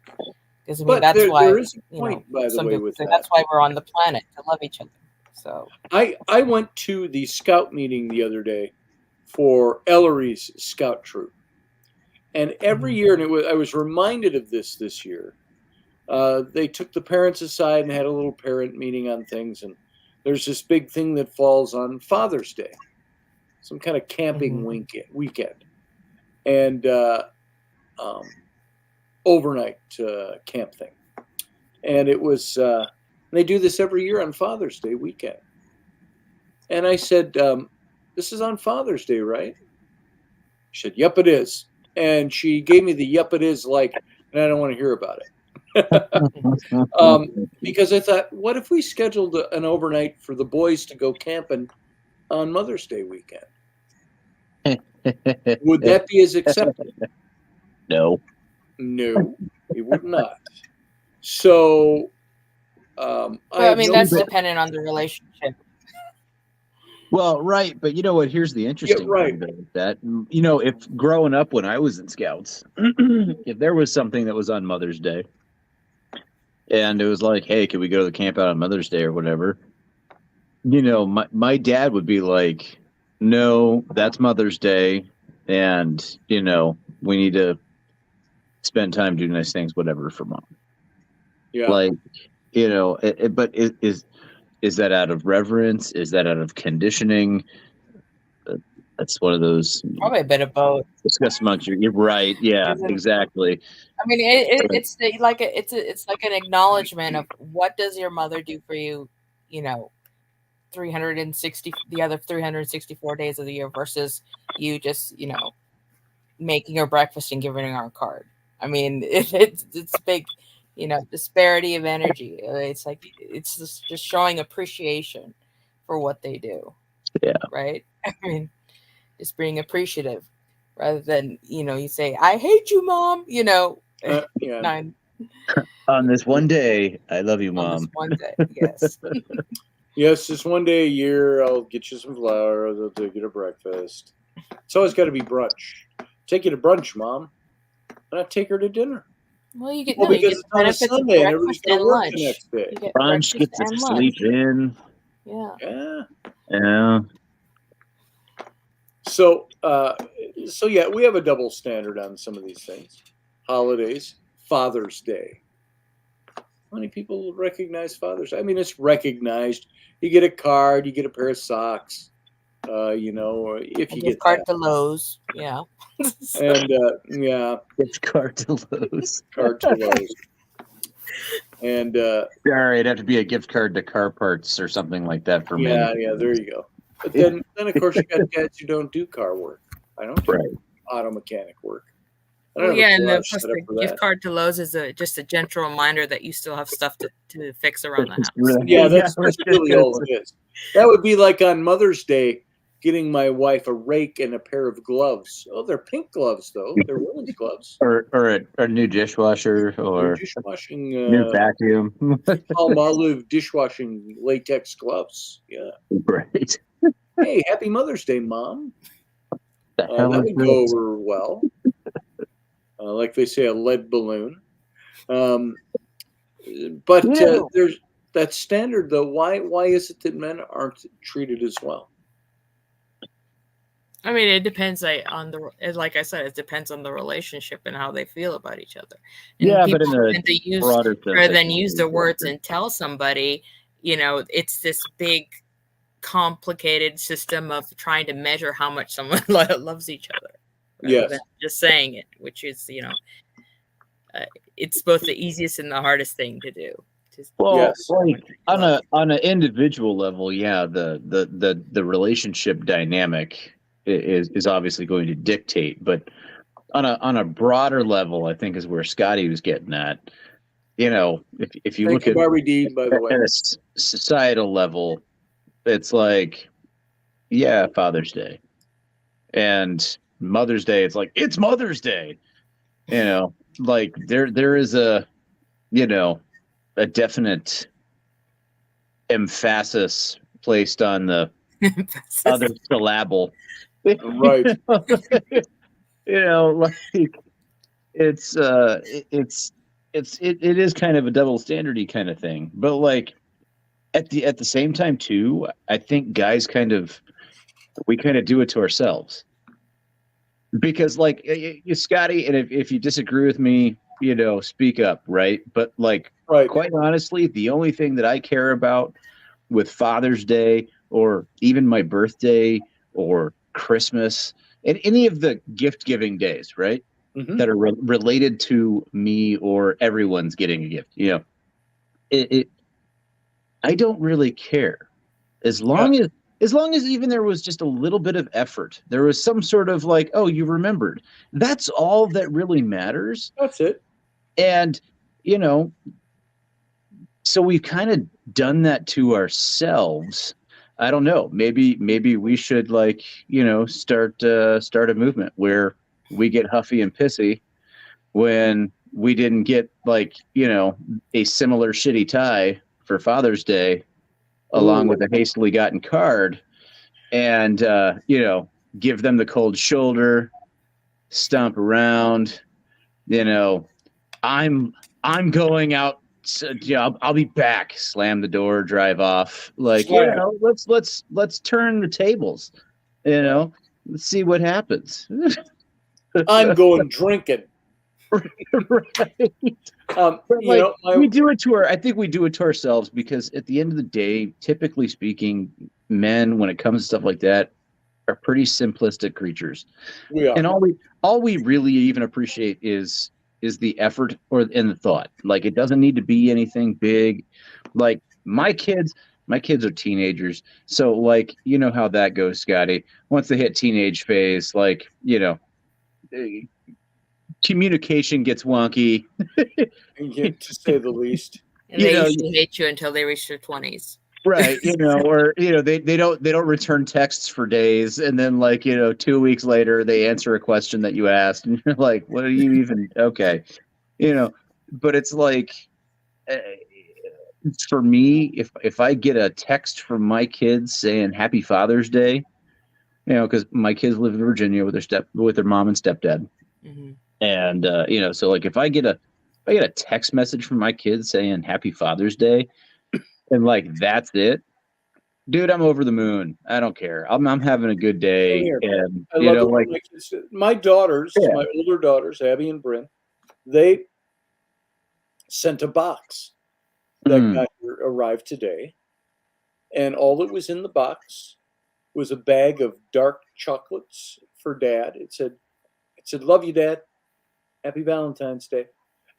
Because that's why there is a point, by the way, with that. That's why we're on the planet, to love each other. So I went to the scout meeting the other day for Ellery's scout troop, and every year, and I was reminded of this year. They took the parents aside and had a little parent meeting on things, and there's this big thing that falls on Father's Day, some kind of camping weekend, and overnight camp thing, and it was. They do this every year on Father's Day weekend, and I said, "This is on Father's Day, right?" She said, "Yep, it is." And she gave me the "Yep, it is" and I don't want to hear about it. Because I thought, what if we scheduled an overnight for the boys to go camping on Mother's Day weekend? Would that be as acceptable? No, it would not. So, that's dependent on the relationship. Well, right, but you know what? Here's the interesting thing about that. If growing up when I was in Scouts, if there was something that was on Mother's Day, and it was like, hey, can we go to the camp out on Mother's Day or whatever? My dad would be like, no, that's Mother's Day, and we need to spend time doing nice things, whatever, for Mom. Yeah, but is that out of reverence? Is that out of conditioning? That's one of those. Probably a bit of both. Discuss amongst you. You're right. Yeah, exactly. I mean, it's like an acknowledgement of what does your mother do for you, 360 the other 364 days of the year versus you just making her breakfast and giving her a card. I mean, it's big. Disparity of energy. It's like it's just showing appreciation for what they do. Yeah. Right. I mean, just being appreciative rather than you say, "I hate you, Mom." Yeah. On this one day, I love you, Mom. On this one day, yes. Yes, just one day a year, I'll get you some flowers. I'll take you to breakfast. It's always got to be brunch. Take you to brunch, Mom. Why not take her to dinner? Well, you get Well, you because get it's on a benefits of Sunday and everybody's breakfast going and to work lunch. the next day. You get Brunch, breakfast get to and sleep lunch. in. Yeah. Yeah. So yeah, we have a double standard on some of these things. Holidays, Father's Day. How many people recognize Father's Day? I mean, it's recognized. You get a card, you get a pair of socks, you know, if you get card that. to Lowe's, yeah. And yeah, Gift card to Lowe's. Card to Lowe's. And all right, it'd have to be a gift card to car parts or something like that for me. Yeah, there you go. But then of course you got dads who don't do car work. I don't do auto mechanic work. Well, yeah, and plus the gift card to Lowe's is just a gentle reminder that you still have stuff to fix around the house. Yeah, that's really all it is. That would be like on Mother's Day, getting my wife a rake and a pair of gloves. Oh, they're pink gloves though. They're women's gloves. Or a new dishwasher or new dishwashing, new vacuum. Palmolive dishwashing latex gloves. Yeah. Right. Hey, happy Mother's Day, Mom. That would go over well. Like they say, a lead balloon. But there's that standard, though. Why is it that men aren't treated as well? I mean, it depends like I said, it depends on the relationship and how they feel about each other. And yeah, people but in tend to use rather than use the words and tell somebody, you know, it's this big, complicated system of trying to measure how much someone loves each other. Rather than just saying it, which is, you know, it's both the easiest and the hardest thing to do. Well, like on an individual level, yeah, the relationship dynamic is obviously going to dictate, but on a broader level, I think is where Scotty was getting at. You know, if you look at Barbie D, by the way, at a societal level, it's like, yeah, Father's Day, and Mother's Day. It's like it's Mother's Day. You know, like there is a, you know, a definite emphasis placed on the other syllable. Right. You know, like it is kind of a double standardy kind of thing. But like at the same time too, I think guys we kind of do it to ourselves. Because like Scotty, and if you disagree with me, you know, speak up, right? But like, quite honestly, the only thing that I care about with Father's Day or even my birthday or Christmas and any of the gift giving days, right, that are related to me or everyone's getting a gift, you know, I don't really care as long as even there was just a little bit of effort, there was some sort of like, oh, you remembered. That's all that really matters. That's it. And, you know, so we've kind of done that to ourselves. I don't know. Maybe we should, like, you know, start a movement where we get huffy and pissy when we didn't get, like, you know, a similar shitty tie for Father's Day, along with a hastily gotten card, and you know, give them the cold shoulder, stomp around, you know, I'm going out, yeah, I'll be back, slam the door, drive off, like, you know, let's turn the tables, you know, let's see what happens. I'm going drinking. Right. We do it to I think we do it to ourselves, because at the end of the day, typically speaking, men, when it comes to stuff like that, are pretty simplistic creatures. We are. And all we really even appreciate is the effort and the thought. Like, it doesn't need to be anything big. Like my kids are teenagers, so like, you know how that goes, Scotty. Once they hit teenage phase, like, you know, communication gets wonky, to say the least. And they usually hate you until they reach their 20s. Right, you know, or, you know, they don't return texts for days, and then, like, you know, 2 weeks later they answer a question that you asked, and you're like, what are you even? Okay, you know. But it's like, for me, if I get a text from my kids saying Happy Father's Day, you know, because my kids live in Virginia with their mom and stepdad. Mm-hmm. And you know, so like if I get a text message from my kids saying Happy Father's Day, and like that's it, dude, I'm over the moon. I don't care. I'm having a good day, and I you love know, it like when my daughters, my older daughters, Abby and Bryn, they sent a box that arrived today, and all that was in the box was a bag of dark chocolates for Dad. It said, "Love you, Dad. Happy Valentine's Day,"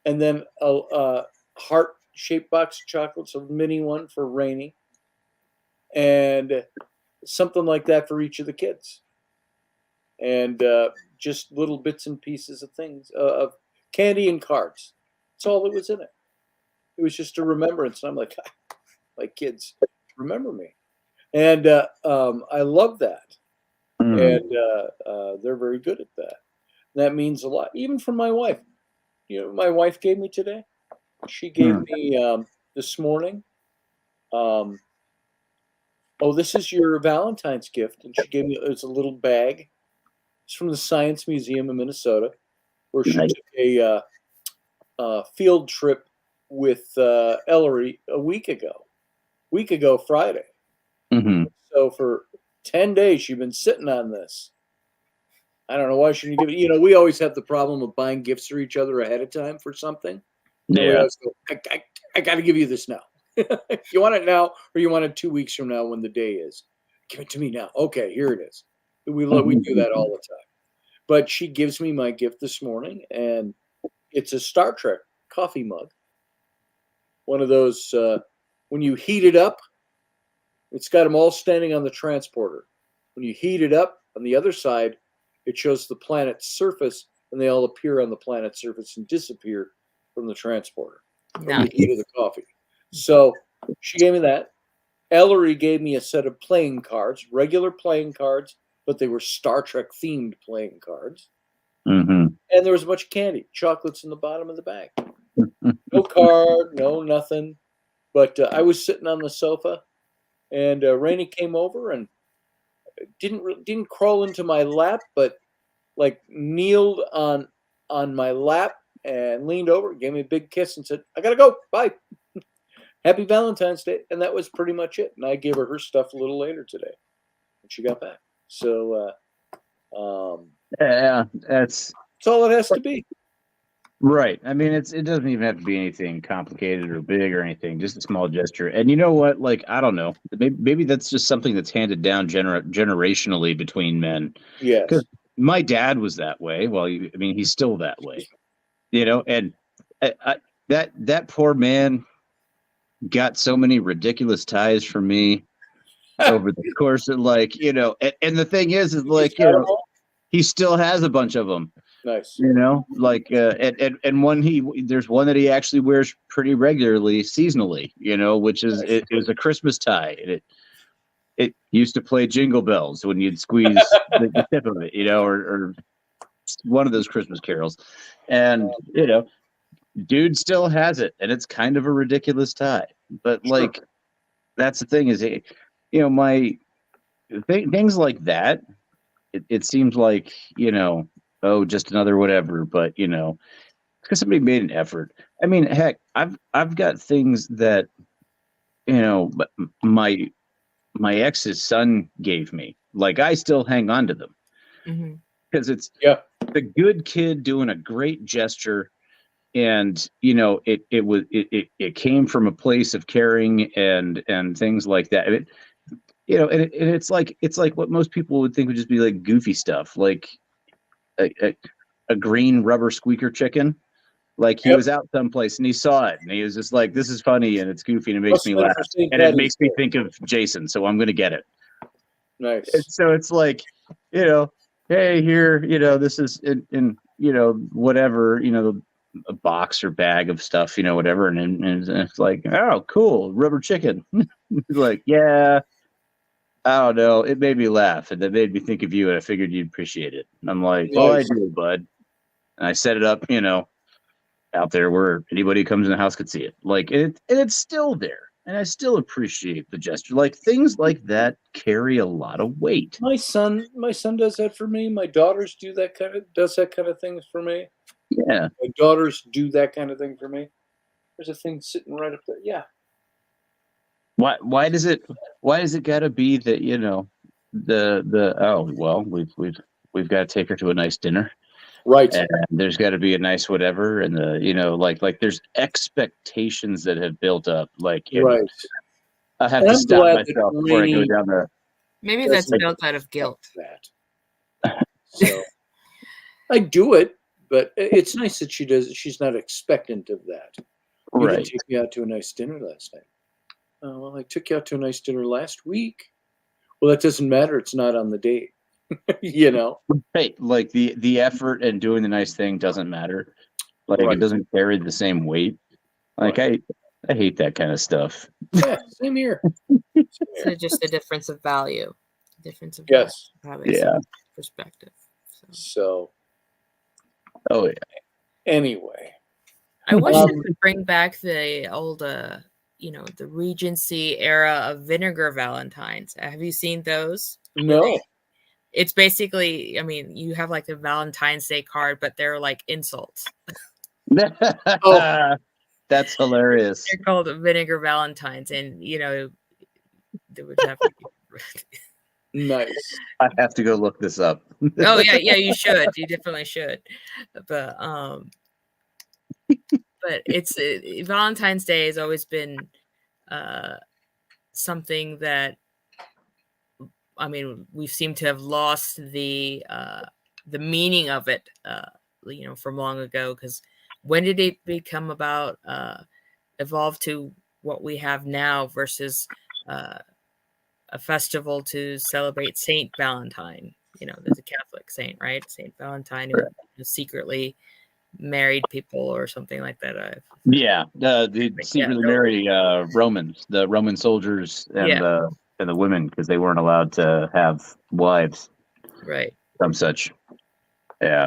and then a heart-shaped box of chocolates, a mini one for Rainy, and something like that for each of the kids, and just little bits and pieces of things of candy and cards. That's all that was in it. It was just a remembrance, and I'm like, my kids remember me, and I love that, and they're very good at that. That means a lot, even from my wife. You know, my wife gave me today. She gave me this morning. Oh, this is your Valentine's gift, and she gave me. It's a little bag. It's from the Science Museum in Minnesota, where she took a field trip with Ellery a week ago Friday. Mm-hmm. So for 10 days, she's been sitting on this. I don't know why she didn't give it. You know, we always have the problem of buying gifts for each other ahead of time for something. Yeah. And we always go, I got to give you this now. You want it now, or you want it 2 weeks from now when the day is? Give it to me now. Okay, here it is. We do that all the time. But she gives me my gift this morning, and it's a Star Trek coffee mug. One of those, when you heat it up, it's got them all standing on the transporter. When you heat it up, on the other side, it shows the planet's surface, and they all appear on the planet's surface and disappear from the transporter. From the heat of the coffee. So she gave me that. Ellery gave me a set of playing cards, regular playing cards, but they were Star Trek themed playing cards. Mm-hmm. And there was a bunch of candy, chocolates in the bottom of the bag. No card, no nothing. But I was sitting on the sofa, and Rainey came over and didn't crawl into my lap, but like kneeled on my lap and leaned over, gave me a big kiss, and said, "I gotta go. Bye. Happy Valentine's Day." And that was pretty much it. And I gave her stuff a little later today when she got back. So yeah, that's all it has to be. Right. I mean, it doesn't even have to be anything complicated or big or anything. Just a small gesture. And you know what? Like, I don't know. Maybe that's just something that's handed down generationally between men. Yes. Because my dad was that way. Well, I mean, he's still that way. You know, and that poor man got so many ridiculous ties from me over the course of, like, you know, and the thing is like, you know, he still has a bunch of them. Nice. You know, like and there's one that he actually wears pretty regularly seasonally, you know, which is it was a Christmas tie. And it used to play Jingle Bells when you'd squeeze the tip of it, you know, or one of those Christmas carols. And you know, dude still has it, and it's kind of a ridiculous tie. But like that's the thing is, you know, things like that. It seems like, you know, oh, just another whatever, but you know, because somebody made an effort. I mean, heck, I've got things that, you know, my ex's son gave me. Like, I still hang on to them because it's the good kid doing a great gesture, and you know, it came from a place of caring and things like that. You know, and it's like what most people would think would just be like goofy stuff, like a green rubber squeaker chicken. Like he was out someplace and he saw it and he was just like, "This is funny and it's goofy and it makes me laugh and it makes me think of Jason, so I'm going to get it." Nice. And so it's like, you know, hey, here, you know, this is in you know, whatever, you know, a box or bag of stuff, you know, whatever, and it's like, oh, cool, rubber chicken. Like, yeah. I don't know. It made me laugh, and it made me think of you, and I figured you'd appreciate it. And I'm like, well, I do, bud. And I set it up, you know, out there where anybody who comes in the house could see it. Like, and it's still there. and I still appreciate the gesture. Like things like that carry a lot of weight. My son does that for me. My daughters does that kind of things for me. Yeah. My daughters do that kind of thing for me. There's a thing sitting right up there. Yeah. Why does it gotta be that, we've got to take her to a nice dinner. Right. And there's got to be a nice whatever, and like there's expectations that have built up. Like, right. I have to stop myself before I go down there. Maybe that's built out of guilt. So I do it, but it's nice that she does it. She's not expectant of that. You didn't take me out to a nice dinner last night. Oh, well, I took you out to a nice dinner last week. Well, that doesn't matter. It's not on the date. Right, like the effort and doing the nice thing doesn't matter. Like it doesn't carry the same weight. Like I hate that kind of stuff. Yeah, same here. So just a difference of value. Yes. Perspective. So. Oh yeah. Anyway. I wish they could bring back the old the Regency era of vinegar Valentines. Have you seen those? No. It's basically, you have like a Valentine's Day card, but they're like insults. Oh, that's hilarious. They're called vinegar Valentines, and they would have to be nice. I have to go look this up. Oh yeah, you should. You definitely should. But it's Valentine's Day has always been something that we seem to have lost the meaning of it, from long ago. Because when did it become about evolve to what we have now versus a festival to celebrate Saint Valentine? There's a Catholic saint, right? Saint Valentine, who secretly married people or something like that. The secretly married Romans, the Roman soldiers, and the women, because they weren't allowed to have wives, right? Some such. Yeah.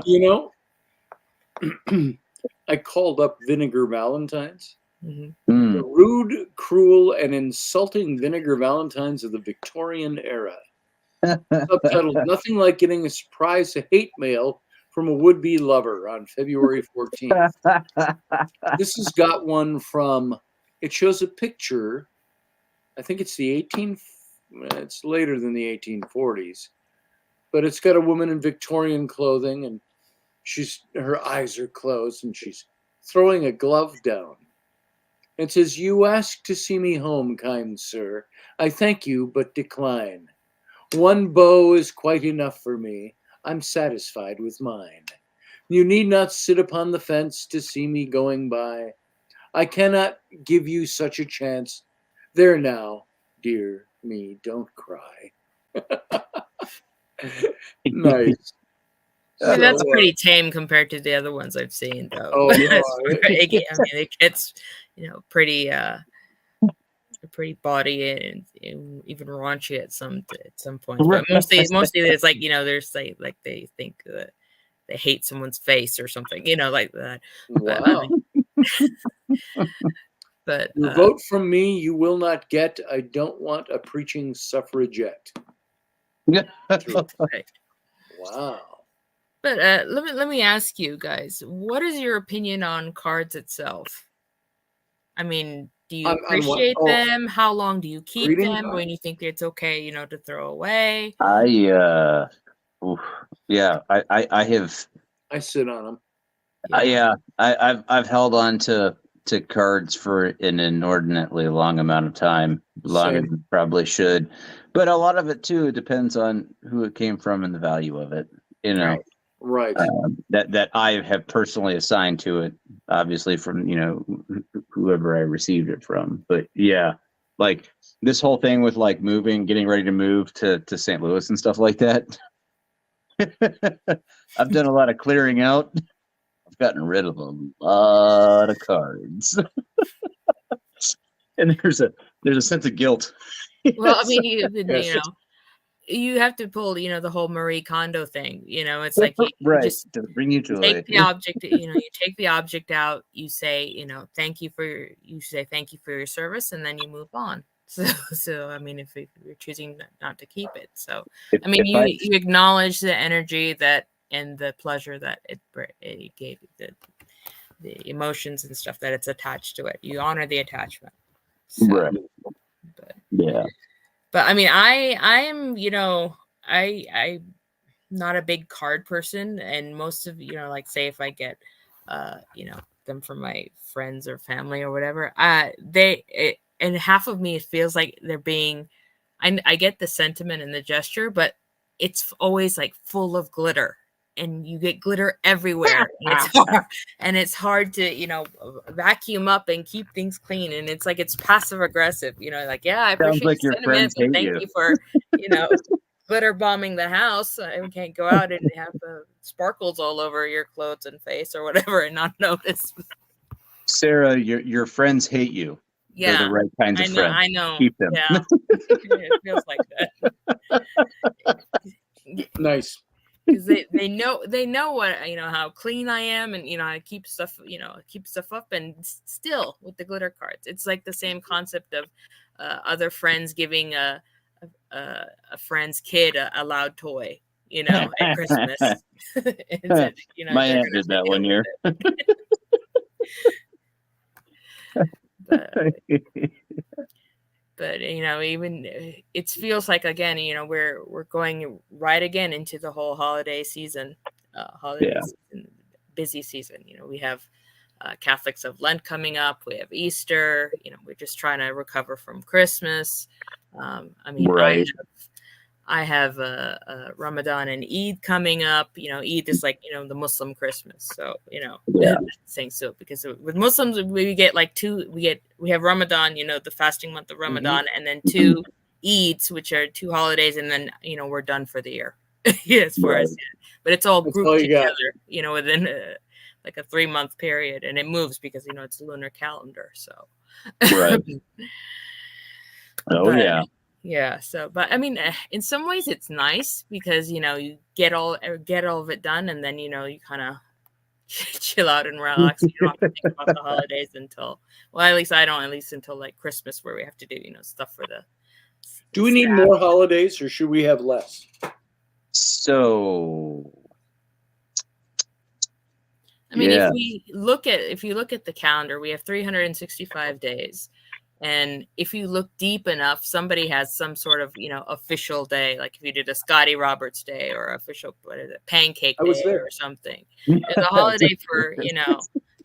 I called up Vinegar Valentines. Mm-hmm. The rude, cruel, and insulting Vinegar Valentines of the Victorian era. Subtitled, "Nothing like getting a surprise hate mail from a would-be lover" on February 14th. This has got one from, it shows a picture, I think it's it's later than the 1840s, but it's got a woman in Victorian clothing, and her eyes are closed, and she's throwing a glove down. It says, "You ask to see me home, kind sir. I thank you, but decline. One bow is quite enough for me. I'm satisfied with mine. You need not sit upon the fence to see me going by. I cannot give you such a chance. There now, dear me, don't cry." Nice. That's pretty tame compared to the other ones I've seen, though. Oh, no. It gets, pretty body and even raunchy at some point. But mostly it's like, there's like they think that they hate someone's face or something, like that. Wow. But your vote from me you will not get. I don't want a preaching suffragette. Right. Wow. But let me ask you guys, what is your opinion on cards itself? Do you appreciate them? How long do you keep them? When you think it's okay, to throw away? I have. I sit on them. I've held on to cards for an inordinately long amount of time, longer than probably should. But a lot of it too depends on who it came from and the value of it. Right. That I have personally assigned to it, obviously from whoever I received it from. But yeah, like this whole thing with like getting ready to move to St. Louis and stuff like that. I've done a lot of clearing out. I've gotten rid of a lot of cards. And there's a sense of guilt. Well, you have to pull, the whole Marie Kondo thing. It's like you just to bring you to take the object. You take the object out. You say, thank you for your service, and then you move on. So I mean, if you're choosing not to keep it, so I mean, you acknowledge the energy that and the pleasure that it gave you, the emotions and stuff that it's attached to it. You honor the attachment. So, right. But I mean, I'm I'm not a big card person, and most of like say if I get them from my friends or family or whatever, and half of me, it feels like they're being, I get the sentiment and the gesture, but it's always like full of glitter, and you get glitter everywhere. And it's hard to, vacuum up and keep things clean. And it's like, it's passive aggressive, like, yeah, I appreciate like your your friends sentiment, but hate thank you for, glitter bombing the house. I can't go out and have sparkles all over your clothes and face or whatever and not notice. Sarah, your friends hate you. Yeah, they're the right kinds of friends. I know. Keep them. Yeah, it feels like that. Nice. Because they know what how clean I am, and I keep stuff up, and still with the glitter cards, it's like the same concept of other friends giving a friend's kid a loud toy, at Christmas. My aunt did that one year. But even it feels like, again, we're going right again into the whole holiday season, season, busy season. We have Catholics of Lent coming up. We have Easter. We're just trying to recover from Christmas. I mean, right. I have Ramadan and Eid coming up. Eid is like, the Muslim Christmas. So, saying so, because with Muslims, we get like we have Ramadan, the fasting month of Ramadan, and then 2 Eids, which are 2 holidays. And then, we're done for the year. As far as, but it's all grouped together, within like a 3-month period, and it moves because, it's a lunar calendar. So, right. Yeah. So, but I mean, in some ways it's nice because, you get all of it done, and then, you kind of chill out and relax. You don't have to think about the holidays until I don't, at least until like Christmas, where we have to do, stuff for the. Do we need more holidays, or should we have less? So, I mean, if you look at the calendar, we have 365 days. And if you look deep enough, somebody has some sort of, official day. Like if you did a Scotty Roberts Day or official, Pancake Day or something. There's a holiday for,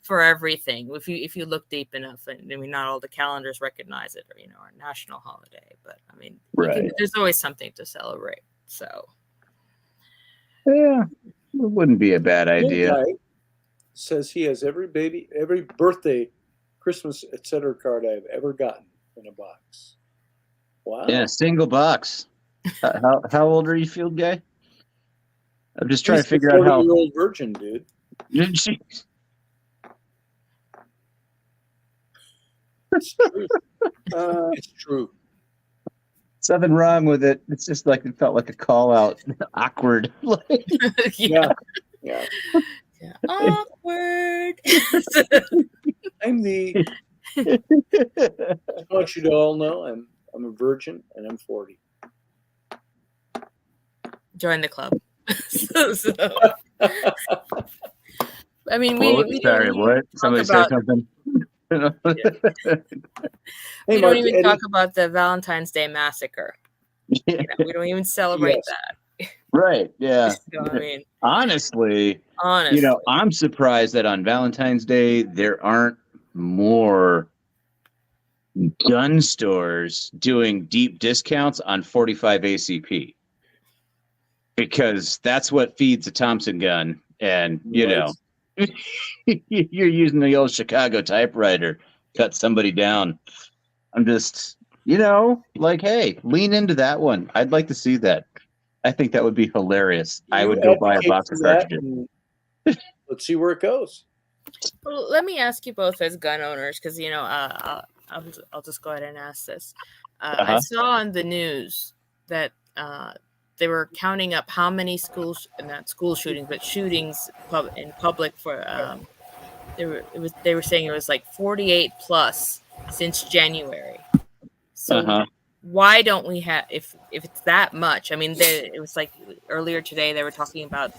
for everything. If you look deep enough, and I mean, not all the calendars recognize it, or, our national holiday. But I mean, there's always something to celebrate. So. Yeah, it wouldn't be a bad idea. Says he has every birthday, Christmas, etc. card I've ever gotten in a box. Wow. Yeah, single box. How old are you, field guy? I'm just trying to figure out how. 40-year-old virgin, dude. It's true. It's true. Something wrong with it. It's just like it felt like a call out. Awkward. Yeah. Awkward. I want you to all know I'm a virgin and I'm 40. Join the club. I mean, what? Somebody said something. We don't even talk about the Valentine's Day massacre. We don't even celebrate that. Right. Yeah. So, I mean, honestly, I'm surprised that on Valentine's Day there aren't more gun stores doing deep discounts on 45 ACP, because that's what feeds a Thompson gun, and you're using the old Chicago typewriter, cut somebody down. I'm just, hey, lean into that one. I'd like to see that. I think that would be hilarious. I would go buy a box of cartridges. Let's see where it goes. Well, let me ask you both as gun owners, because I'll just go ahead and ask this. I saw on the news that they were counting up how many not school shootings, but shootings in public for they were saying it was like 48 plus since January. So why don't we have, if it's that much? I mean, it was like earlier today they were talking about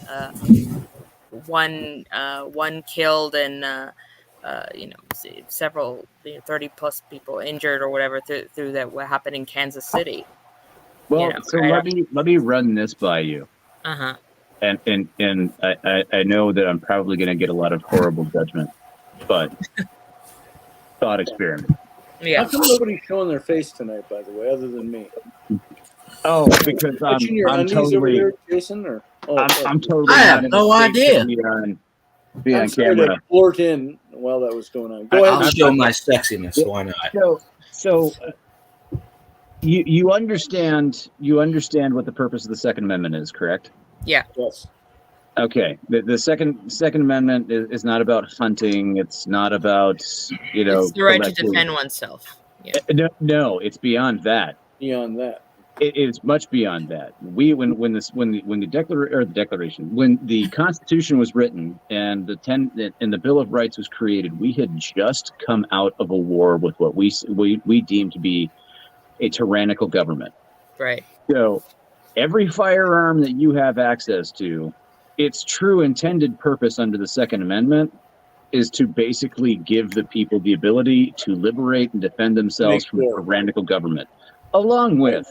one killed and several 30 plus people injured or whatever through that what happened in Kansas City. Well, so let me run this by you. And I know that I'm probably going to get a lot of horrible judgment, but thought experiment. Yeah. How come nobody's showing their face tonight, by the way, other than me? Oh, because I'm totally over there, Jason, or I'm totally. I have no idea. Be on I'm sorry camera. to flirt in while that was going on. Go ahead. I'll show my sexiness. Why not? So you understand what the purpose of the Second Amendment is, correct? Yeah. Yes. Okay. The Second Amendment is not about hunting. It's not about it's the right to defend oneself. Yeah. No, it's beyond that. Beyond that. It is much beyond that. When the Constitution was written and the Bill of Rights was created, we had just come out of a war with what we deemed to be a tyrannical government. Right. So every firearm that you have access to, its true intended purpose under the Second Amendment is to basically give the people the ability to liberate and defend themselves from a tyrannical government, along with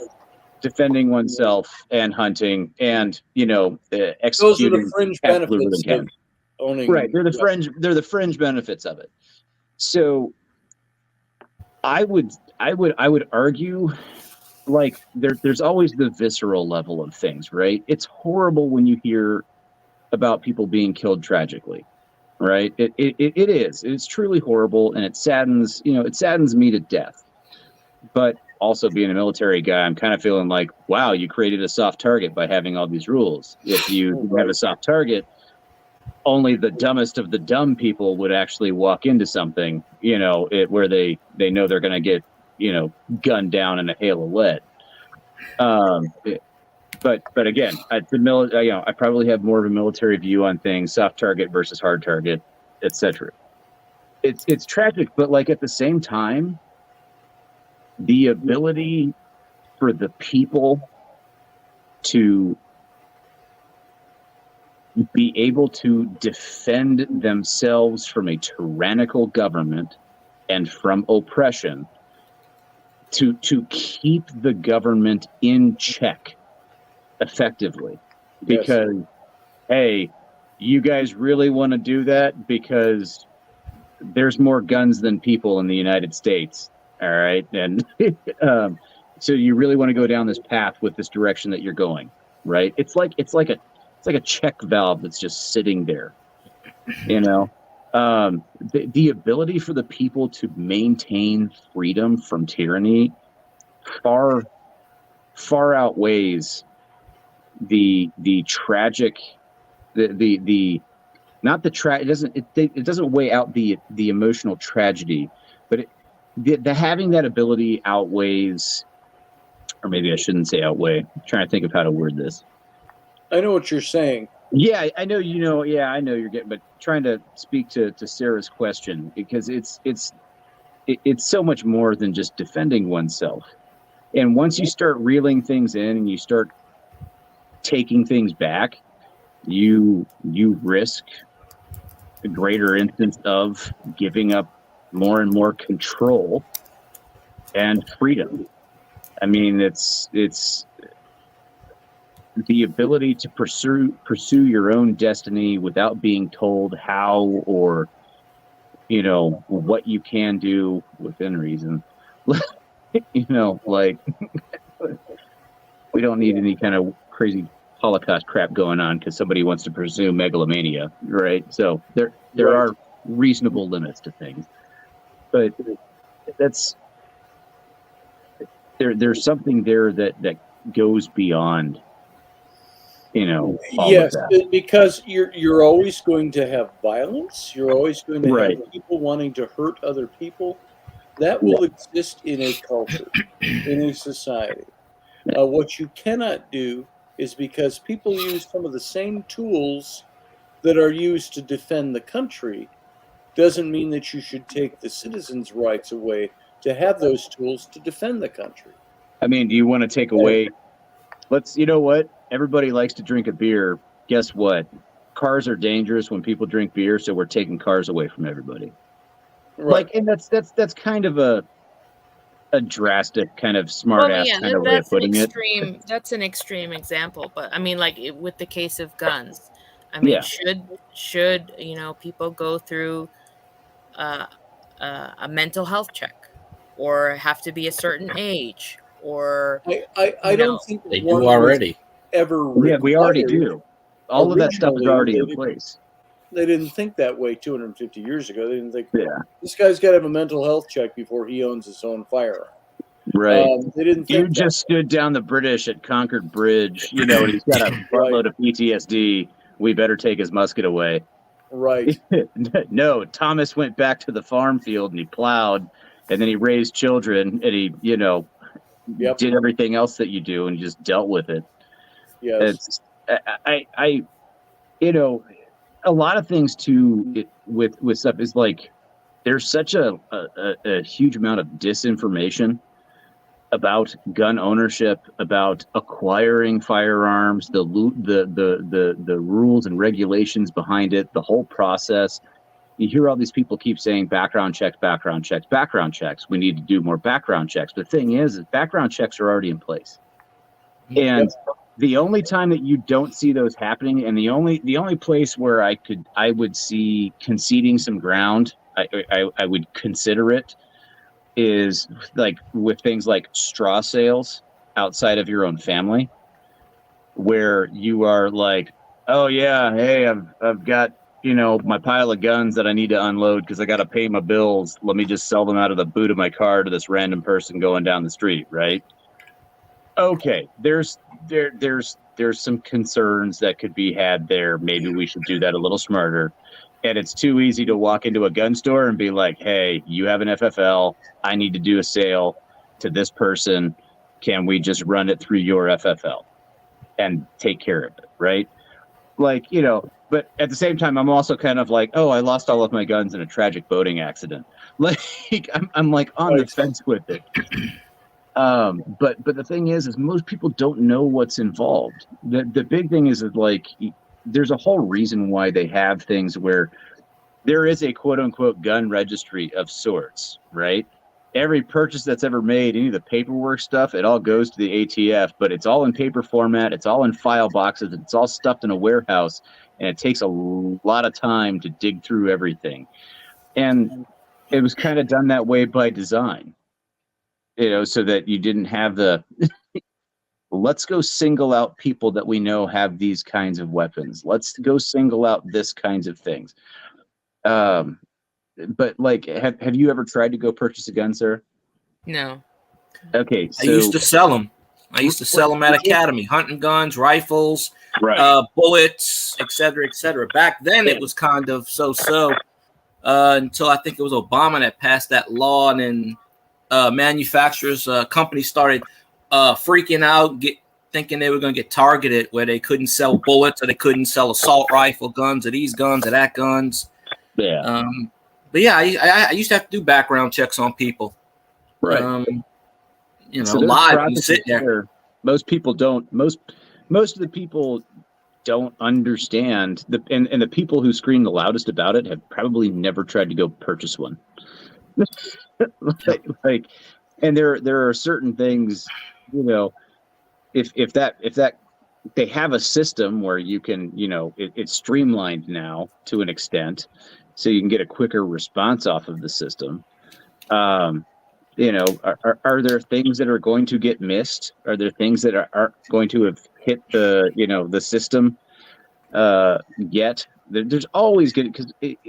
defending oneself and hunting and executing. Those are the fringe benefits of owning. Right, they're the fringe benefits of it. So I would argue, like, there's always the visceral level of things, right? It's horrible when you hear about people being killed tragically, right? It is. It's truly horrible, and it saddens me to death. But also, being a military guy, I'm kind of feeling like, wow, you created a soft target by having all these rules. If you have a soft target, only the dumbest of the dumb people would actually walk into something, where they know they're going to get, gunned down in a hail of lead. But again, I probably have more of a military view on things: soft target versus hard target, etc. It's tragic, but like at the same time, the ability for the people to be able to defend themselves from a tyrannical government and from oppression, to keep the government in check effectively. Because, hey, you guys really want to do that because there's more guns than people in the United States. All right. And so you really want to go down this path with this direction that you're going, right? It's like a check valve that's just sitting there, the ability for the people to maintain freedom from tyranny far outweighs the tragic, it doesn't weigh out the emotional tragedy, but the having that ability outweighs, or maybe I shouldn't say outweigh. I'm trying to think of how to word this. I know what you're saying. Yeah, I know Yeah, I know you're getting, but trying to speak to Sarah's question, because it's so much more than just defending oneself. And once you start reeling things in and you start taking things back, you risk a greater instance of giving up more and more control and freedom. I mean, it's the ability to pursue your own destiny without being told how or what you can do within reason. Like we don't need any kind of crazy Holocaust crap going on because somebody wants to pursue megalomania, right? So there are reasonable limits to things. But there's something there that goes beyond, all yes, of that. Because you're always going to have violence. You're always going to have people wanting to hurt other people. That will exist in a culture, in a society. What you cannot do is because people use some of the same tools that are used to defend the country. Doesn't mean that you should take the citizens' rights away to have those tools to defend the country. I mean, do you want to take away? You know what? Everybody likes to drink a beer. Guess what? Cars are dangerous when people drink beer, so we're taking cars away from everybody. Right. And that's kind of a drastic kind of smart ass kind of way of putting it. That's an extreme example, but I mean, like with the case of guns, I mean, should people go through a mental health check, or have to be a certain age, or I don't think they do already. Ever yeah, we already do. All of that stuff is already in place. They didn't think that way 250 years ago. They didn't think, this guy's got to have a mental health check before he owns his own firearm. Right. They didn't think you just stood down the British at Concord Bridge, and he's got a buttload of PTSD. We better take his musket away. Right. No, Thomas went back to the farm field and he plowed, and then he raised children, and he, did everything else that you do, and just dealt with it. Yes. A lot of things too with stuff is like there's such a huge amount of disinformation about gun ownership, about acquiring firearms, the rules and regulations behind it, the whole process. You hear all these people keep saying background checks, background checks, background checks. We need to do more background checks. But the thing is background checks are already in place. And the only time that you don't see those happening, and the only place where I would see conceding some ground, I would consider it, is like with things like straw sales outside of your own family, where you are like, oh yeah, hey, I've got my pile of guns that I need to unload because I got to pay my bills. Let me just sell them out of the boot of my car to this random person going down the street, right? Okay, there's some concerns that could be had there. Maybe we should do that a little smarter. And it's too easy to walk into a gun store and be like, hey, you have an FFL. I need to do a sale to this person. Can we just run it through your FFL and take care of it, right? Like, but at the same time, I'm also kind of like, oh, I lost all of my guns in a tragic boating accident. Like, I'm like on the fence with it. But the thing is most people don't know what's involved. The big thing is that, like, there's a whole reason why they have things where there is a quote unquote gun registry of sorts, right? Every purchase that's ever made, any of the paperwork stuff, it all goes to the ATF, but it's all in paper format. It's all in file boxes. It's all stuffed in a warehouse, and it takes a lot of time to dig through everything. And it was kind of done that way by design. So that you didn't have the let's go single out people that we know have these kinds of weapons. Let's go single out this kinds of things. But like, have you ever tried to go purchase a gun, sir? No. Okay. So I used to sell them. I used to sell them at Academy, hunting guns, rifles, bullets, etc., etc. Back then, it was kind of so-so until I think it was Obama that passed that law, and then manufacturers, companies started freaking out, thinking they were going to get targeted, where they couldn't sell bullets, or they couldn't sell assault rifle guns, or these guns, or that guns. Yeah. But yeah, I used to have to do background checks on people. Right. So live, you sit there. Most people don't. Most of the people don't understand and the people who scream the loudest about it have probably never tried to go purchase one. like, and there are certain things, if that they have a system where you can, it's streamlined now to an extent, so you can get a quicker response off of the system. Are there things that are going to get missed? Are there things that aren't going to have hit the system yet? There's always going to, because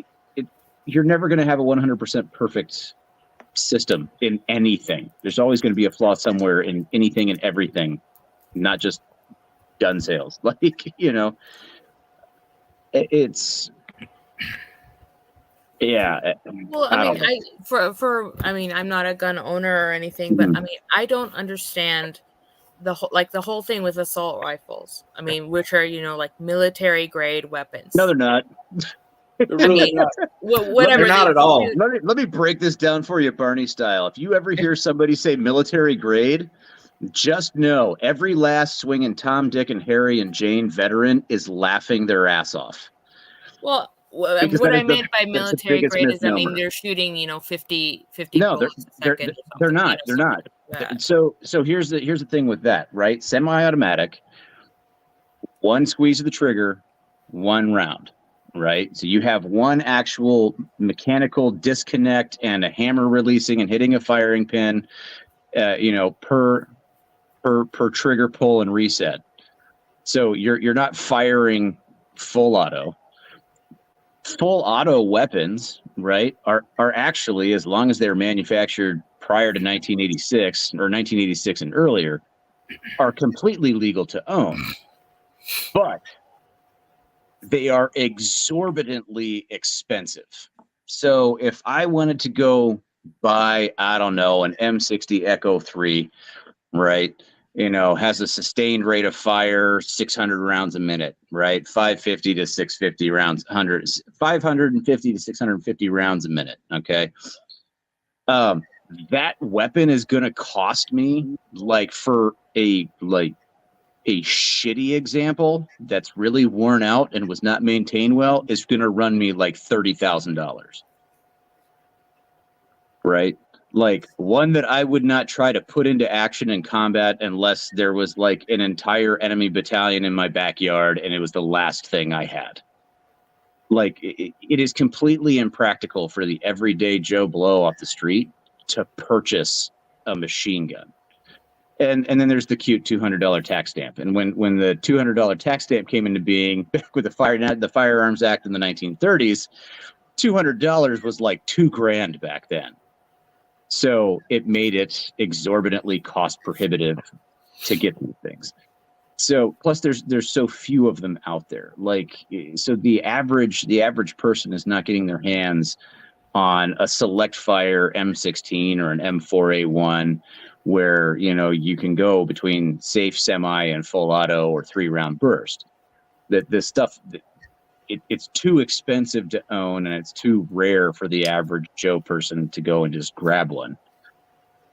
you're never going to have a 100% perfect system in anything. There's always going to be a flaw somewhere in anything and everything, not just gun sales. Like, it's yeah. Well, I mean, I'm not a gun owner or anything, but I mean, I don't understand the whole thing with assault rifles. I mean, which are, you know, like military grade weapons. No, they're not. They're really not. Whatever. They're not at all. Let me break this down for you, Barney style. If you ever hear somebody say military grade, just know every last swinging Tom, Dick, and Harry and Jane veteran is laughing their ass off. Well, Because what that I is mean by that's the military biggest grade is, I mean, misnomer. they're shooting, you know, 50 No, bullets a they're second. they're not. They're not. So here's the thing with that, right? Semi-automatic, one squeeze of the trigger, one round, right? So you have one actual mechanical disconnect and a hammer releasing and hitting a firing pin, you know, per trigger pull and reset. So you're not firing full auto. Full auto weapons, right, are actually, as long as they're manufactured prior to 1986 or 1986 and earlier, are completely legal to own. But they are exorbitantly expensive. So if I wanted to go buy, I don't know, an M60 Echo 3, right, you know, has a sustained rate of fire 600 rounds a minute, right? 550 to 650 rounds, 550 to 650 rounds a minute, okay? That weapon is going to cost me, like, for a shitty example that's really worn out and was not maintained well, is going to run me like $30,000, right? Like one that I would not try to put into action in combat unless there was like an entire enemy battalion in my backyard and it was the last thing I had. Like it is completely impractical for the everyday Joe Blow off the street to purchase a machine gun. And then there's the cute $200 tax stamp. And when the $200 tax stamp came into being back with the Firearms Act in the 1930s, $200 was like $2,000 back then. So it made it exorbitantly cost prohibitive to get these things. So plus there's so few of them out there. Like, so the average person is not getting their hands on a select fire M16 or an M4A1 where, you know, you can go between safe, semi, and full auto or 3-round burst. The stuff, it's too expensive to own and it's too rare for the average Joe person to go and just grab one.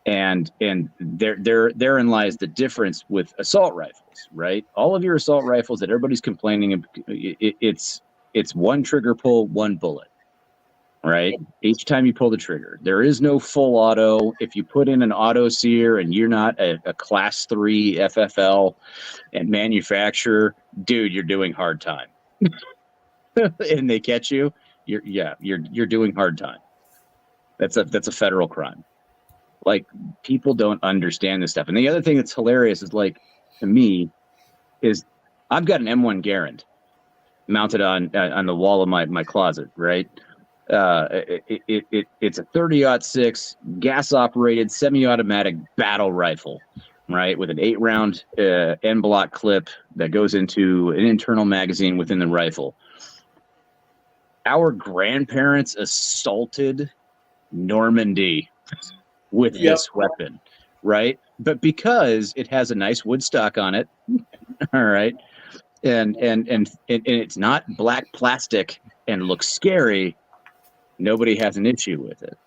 And therein lies the difference with assault rifles, right? All of your assault rifles that everybody's complaining, it's one trigger pull, one bullet, right? Each time you pull the trigger. There is no full auto. If you put in an auto sear and you're not a class 3 FFL and manufacturer, dude, you're doing hard time. And they catch you, you're doing hard time. That's a federal crime. Like, people don't understand this stuff. And the other thing that's hilarious is, like, to me, is I've got an M1 Garand mounted on the wall of my closet, right? It's a 30-06 gas-operated semi-automatic battle rifle, right, with an 8-round end block clip that goes into an internal magazine within the rifle. Our grandparents assaulted Normandy with this weapon, right? But because it has a nice wood stock on it, all right, and it's not black plastic and looks scary, nobody has an issue with it.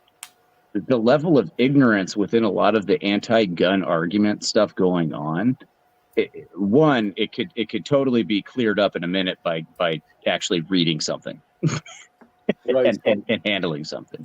The level of ignorance within a lot of the anti-gun argument stuff going on, it could totally be cleared up in a minute by actually reading something right. and handling something.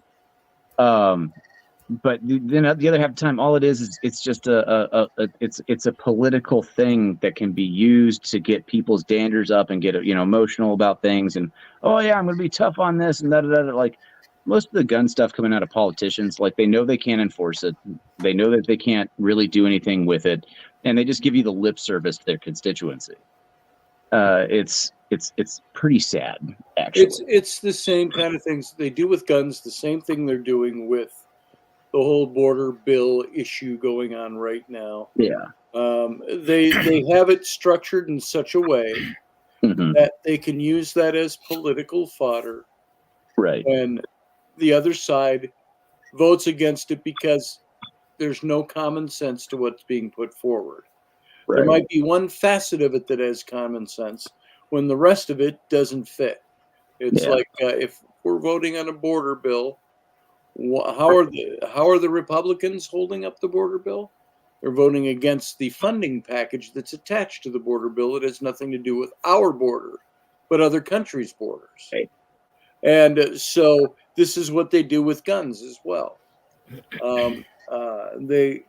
But then the other half of the time, all it is it's just it's a political thing that can be used to get people's danders up and get emotional about things. And oh yeah, I'm going to be tough on this and that. Like most of the gun stuff coming out of politicians, like they know they can't enforce it, they know that they can't really do anything with it, and they just give you the lip service to their constituency. It's pretty sad, actually. It's the same kind of things they do with guns. The same thing they're doing with the whole border bill issue going on right now. Yeah. They have it structured in such a way that they can use that as political fodder. Right. When the other side votes against it because there's no common sense to what's being put forward. There might be one facet of it that has common sense when the rest of it doesn't fit. It's like if we're voting on a border bill, how are the Republicans holding up the border bill? They're voting against the funding package that's attached to the border bill. It has nothing to do with our border, but other countries' borders. Right. And so this is what they do with guns as well. They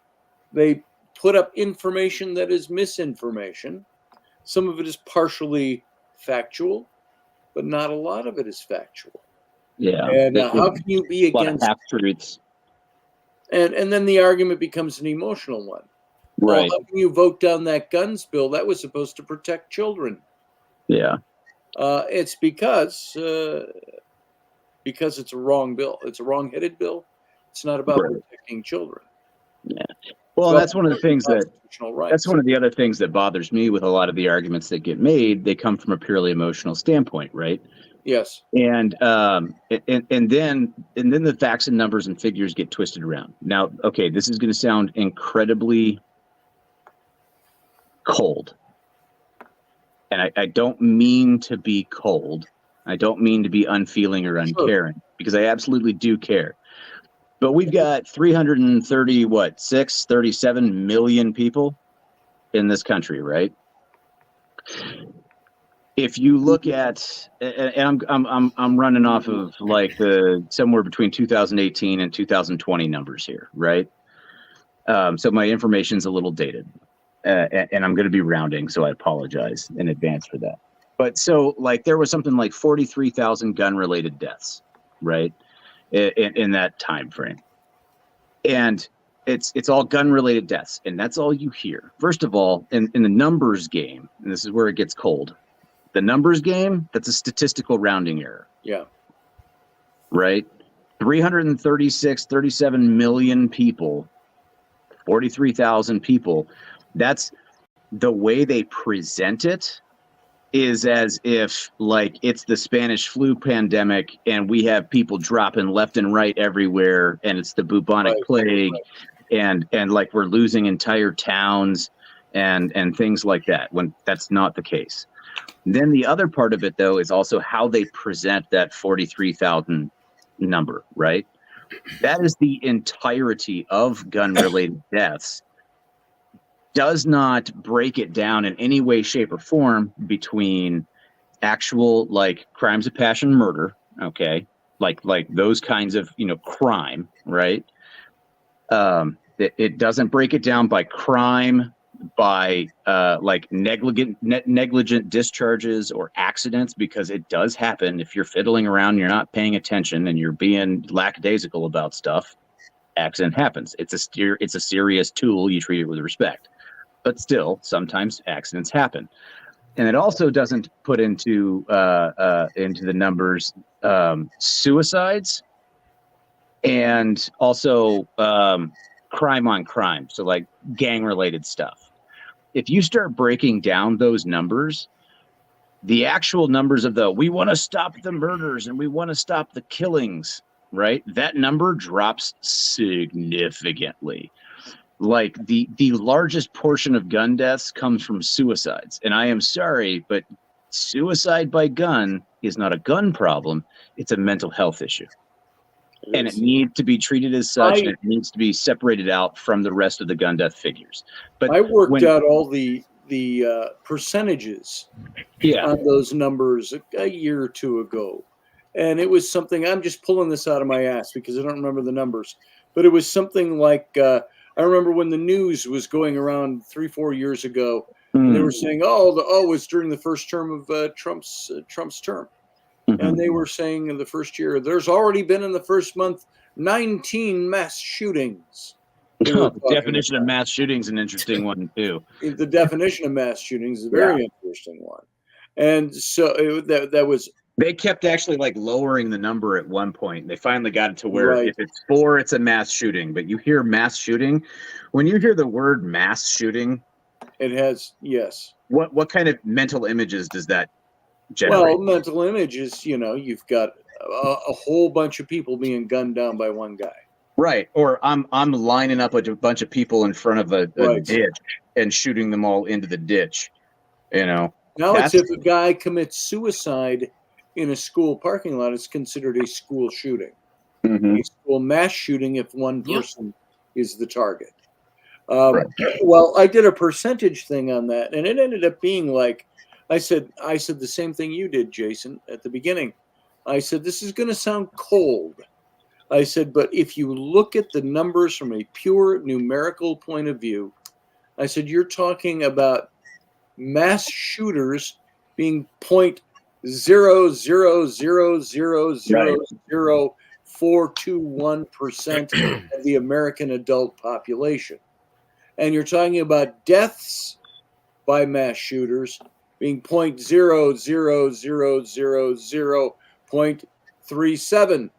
put up information that is misinformation. Some of it is partially factual, but not a lot of it is factual. Yeah. And how can you be against half-truths? And then the argument becomes an emotional one. Right. Well, how can you vote down that guns bill? That was supposed to protect children. Yeah. It's because it's a wrong bill. It's a wrong-headed bill. It's not about protecting children. Yeah. Well, that's one of the things that's one of the other things that bothers me with a lot of the arguments that get made. They come from a purely emotional standpoint, right? Yes. And then the facts and numbers and figures get twisted around. Now, okay, this is going to sound incredibly cold. And I don't mean to be cold. I don't mean to be unfeeling or uncaring, because I absolutely do care. But we've got 37 million people in this country, right? If you look at, and I'm running off of like the somewhere between 2018 and 2020 numbers here, right? So my information's a little dated, and I'm going to be rounding, so I apologize in advance for that. But so like there was something like 43,000 gun-related deaths, right, in that time frame, and it's all gun-related deaths, and that's all you hear. First of all, in the numbers game, and this is where it gets cold. The numbers game, that's a statistical rounding error. Yeah. Right? 37 million people, 43,000 people. That's the way they present it, is as if like it's the Spanish flu pandemic and we have people dropping left and right everywhere, and it's the bubonic plague, and like we're losing entire towns and things like that, when that's not the case. Then the other part of it, though, is also how they present that 43,000 number, right? That is the entirety of gun-related deaths. Does not break it down in any way, shape, or form between actual, like, crimes of passion, murder, okay? Like those kinds of, crime, right? It doesn't break it down by crime, by like negligent discharges or accidents, because it does happen. If you're fiddling around, you're not paying attention, and you're being lackadaisical about stuff, accident happens. It's a serious tool. You treat it with respect, but still, sometimes accidents happen. And it also doesn't put into the numbers suicides, and also crime on crime. So like gang related stuff. If you start breaking down those numbers, the actual numbers of we want to stop the murders and we want to stop the killings, right? That number drops significantly. Like the largest portion of gun deaths comes from suicides. And I am sorry, but suicide by gun is not a gun problem. It's a mental health issue. And it needs to be treated as such, and it needs to be separated out from the rest of the gun death figures. But I worked out all the percentages on those numbers a year or two ago, and it was something. I'm just pulling this out of my ass because I don't remember the numbers, but it was something like I remember when the news was going around 3-4 years ago, and they were saying, it's during the first term of Trump's term. And they were saying in the first year, there's already been in the first month 19 mass shootings. The definition of mass shooting is an interesting one, too. The definition of mass shootings is a very interesting one. And so that was... They kept actually like lowering the number at one point. They finally got it to where if it's 4, it's a mass shooting. But you hear mass shooting. When you hear the word mass shooting... It has, yes. What kind of mental images does that generate? Well, mental image is, you've got a whole bunch of people being gunned down by one guy. Right. Or I'm lining up a bunch of people in front of a ditch, and shooting them all into the ditch. Now it's if a guy commits suicide in a school parking lot, it's considered a school shooting. Mm-hmm. A school mass shooting if one person is the target. Right. Well, I did a percentage thing on that, and it ended up being like I said the same thing you did, Jason, at the beginning. I said, this is going to sound cold. I said, but if you look at the numbers from a pure numerical point of view, I said, you're talking about mass shooters being 0.0000421% of the American adult population. And you're talking about deaths by mass shooters being 0.00000.37%,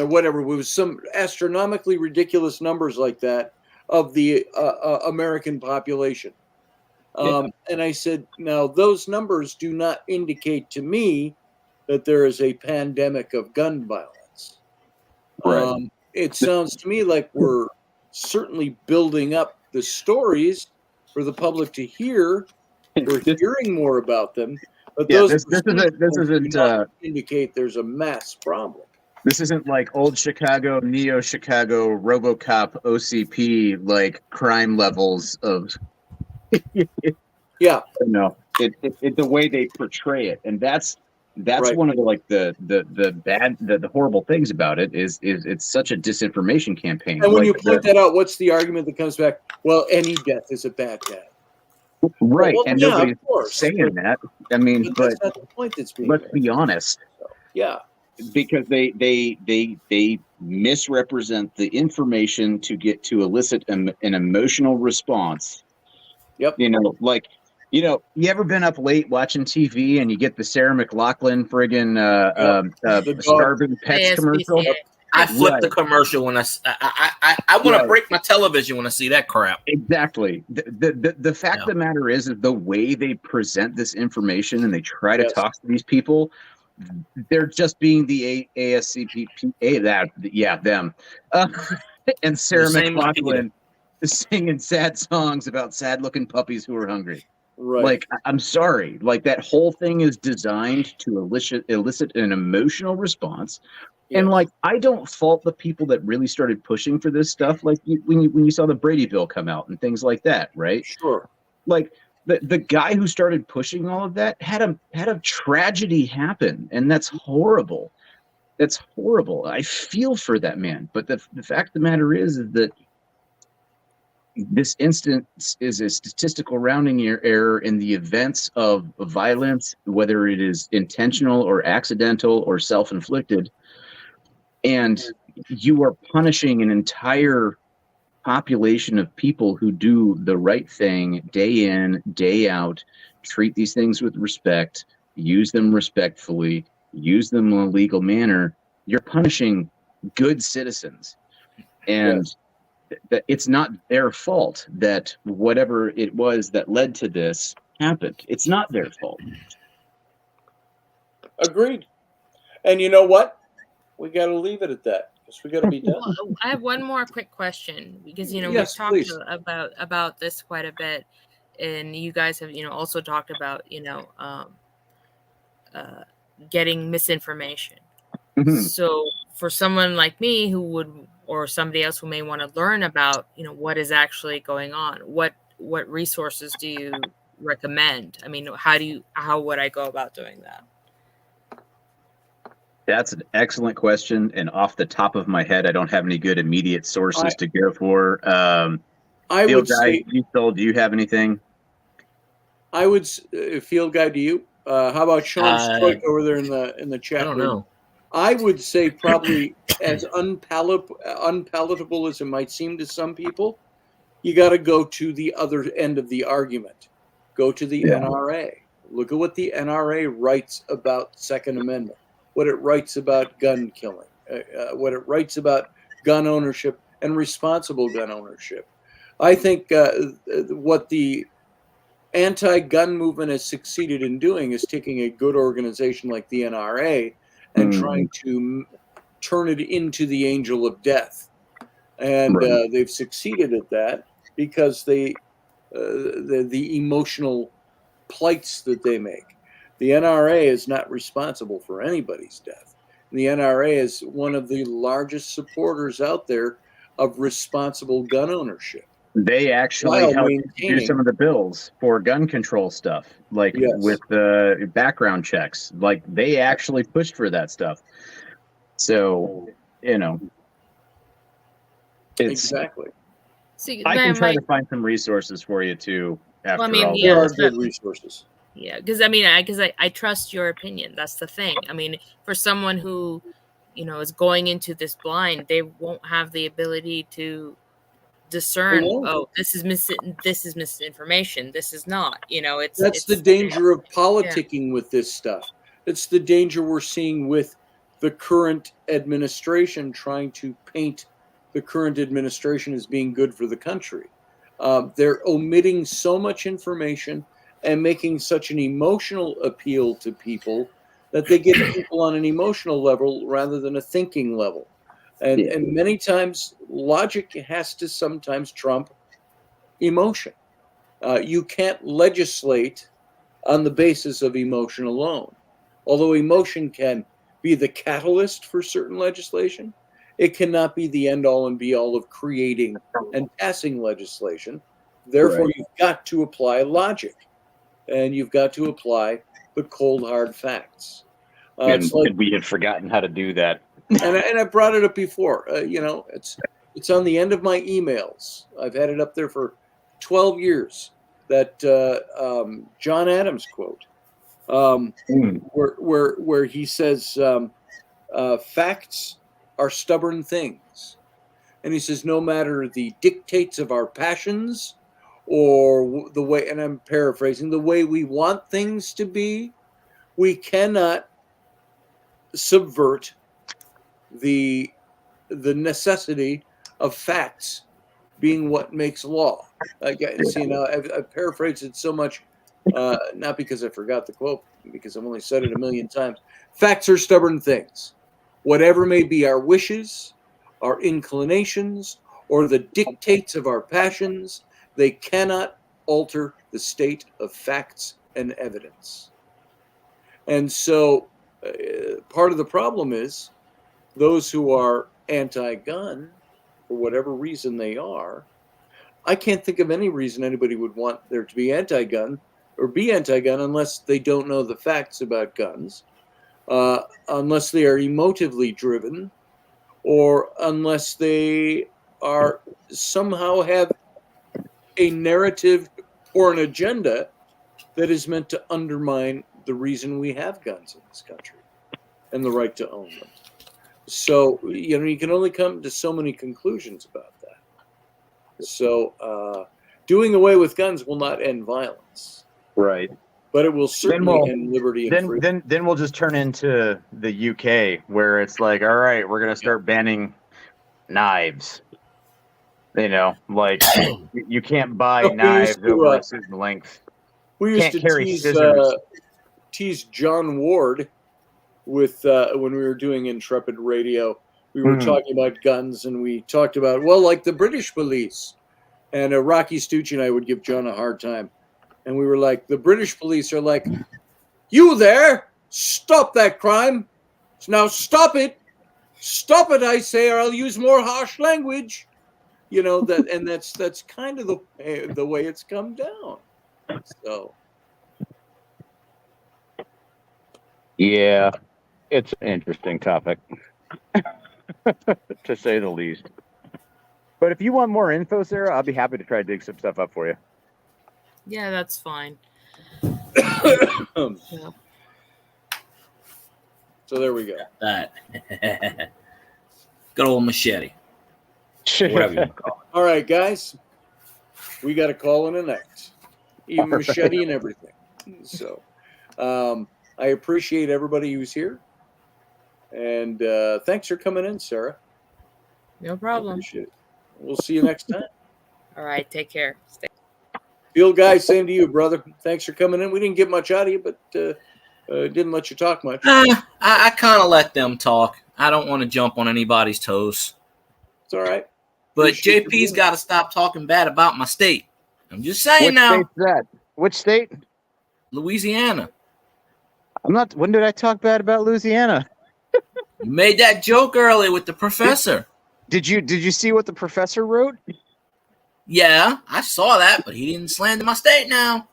whatever. It was some astronomically ridiculous numbers like that of the American population. And I said, now those numbers do not indicate to me that there is a pandemic of gun violence. Right. It sounds to me like we're certainly building up the stories for the public to hear. We're hearing more about them, but those this isn't do not indicate there's a mass problem. This isn't like old Chicago, Neo Chicago, RoboCop, OCP like crime levels of. Yeah. No, it the way they portray it, and that's right. One of the horrible things about it is it's such a disinformation campaign. And when you point that out, what's the argument that comes back? Well, any death is a bad guy. Right, well, and yeah, nobody's saying that. I mean, but that's not the point that's being let's made. be honest. So, yeah, because they misrepresent the information to elicit an emotional response. Yep. You ever been up late watching TV and you get the Sarah McLachlan friggin' starving pets commercial? I flip the commercial when I want to break my television when I see that crap. Exactly. The fact of the matter is the way they present this information and they try to talk to these people, they're just being the ASCPP, them. And Sarah McLachlan singing sad songs about sad-looking puppies who are hungry. Right. Like, I'm sorry. Like, that whole thing is designed to elicit an emotional response. Yes. And, like, I don't fault the people that really started pushing for this stuff. Like, when you saw the Brady Bill come out and things like that, right? Sure. Like, the guy who started pushing all of that had a tragedy happen, and that's horrible. That's horrible. I feel for that man. But the fact of the matter is that this instance is a statistical rounding error in the events of violence, whether it is intentional or accidental or self-inflicted. And you are punishing an entire population of people who do the right thing day in, day out, treat these things with respect, use them respectfully, use them in a legal manner. You're punishing good citizens. And that it's not their fault that whatever it was that led to this happened. It's not their fault. Agreed. And you know what? We got to leave it at that because we got to be done. Well, I have one more quick question because we've talked about this quite a bit, and you guys have also talked about getting misinformation. Mm-hmm. So for someone like me who would, or somebody else who may want to learn about what is actually going on, what resources do you recommend? I mean, how would I go about doing that? That's an excellent question, and off the top of my head, I don't have any good immediate sources to go for. I would say, do you have anything? I would field guide to you. How about Sean Stroik over there in the chat room? I don't know. I would say probably as unpalatable as it might seem to some people, you got to go to the other end of the argument. Go to the NRA. Look at what the NRA writes about Second Amendment, what it writes about gun killing, what it writes about gun ownership and responsible gun ownership. I think what the anti-gun movement has succeeded in doing is taking a good organization like the NRA and trying to turn it into the angel of death. And they've succeeded at that because they the emotional plights that they make. The NRA is not responsible for anybody's death. The NRA is one of the largest supporters out there of responsible gun ownership. They actually helped do some of the bills for gun control stuff, like with the background checks. Like they actually pushed for that stuff. So, you know, it's exactly. See, I can try to find some resources for you too. After all, there are good resources. Yeah, because I trust your opinion. That's the thing. I mean, for someone who, you know, is going into this blind, they won't have the ability to discern. Oh, this is misinformation. This is not. You know, that's the danger of politicking with this stuff. It's the danger we're seeing with the current administration trying to paint the current administration as being good for the country. They're omitting so much information and making such an emotional appeal to people that they get people on an emotional level rather than a thinking level. And many times logic has to sometimes trump emotion. You can't legislate on the basis of emotion alone. Although emotion can be the catalyst for certain legislation, it cannot be the end all and be all of creating and passing legislation. Therefore, you've got to apply logic, and you've got to apply the cold, hard facts. And we had forgotten how to do that. and I brought it up before. You know, it's on the end of my emails. I've had it up there for 12 years. That John Adams quote, where he says, "Facts are stubborn things," and he says, "No matter the dictates of our passions, or the way," and I'm paraphrasing, "the way we want things to be, we cannot subvert the necessity of facts being what makes law." You know, I've paraphrased it so much, not because I forgot the quote, because I've only said it a million times. Facts are stubborn things. Whatever may be our wishes, our inclinations, or the dictates of our passions, they cannot alter the state of facts and evidence. And so part of the problem is those who are anti-gun, for whatever reason they are, I can't think of any reason anybody would want there to be anti-gun or be anti-gun unless they don't know the facts about guns, unless they are emotively driven, or unless they are somehow have a narrative or an agenda that is meant to undermine the reason we have guns in this country and the right to own them. So, you know, you can only come to so many conclusions about that. So, doing away with guns will not end violence. Right. But it will certainly end liberty and freedom. Then we'll just turn into the UK, where it's like, all right, we're going to start banning knives. You know, like you can't buy knives over a certain length. We used to tease John Ward with when we were doing Intrepid Radio. We were talking about guns, and we talked about, well, like the British police. And Rocky Stucci and I would give John a hard time. And we were like, the British police are like, you there, stop that crime. Now stop it. Stop it, I say, or I'll use more harsh language. You know, that, and that's kind of the way it's come down. So. Yeah, it's an interesting topic, to say the least. But if you want more info, Sarah, I'll be happy to try to dig some stuff up for you. Yeah, that's fine. Yeah. So there we go. That good old machete. Whatever you want to call it. All right, guys. We got a call in a night. Even machete and everything. So I appreciate everybody who's here. And thanks for coming in, Sarah. No problem. Appreciate it. We'll see you next time. All right, take care. Stay. Field guy, same to you, brother. Thanks for coming in. We didn't get much out of you, but didn't let you talk much. I kind of let them talk. I don't want to jump on anybody's toes. It's all right. But JP's got to stop talking bad about my state. I'm just saying Which now. state's that? Which state? Louisiana. I'm not. When did I talk bad about Louisiana? You made that joke earlier with the professor. Did you see what the professor wrote? Yeah, I saw that, but he didn't slander my state now.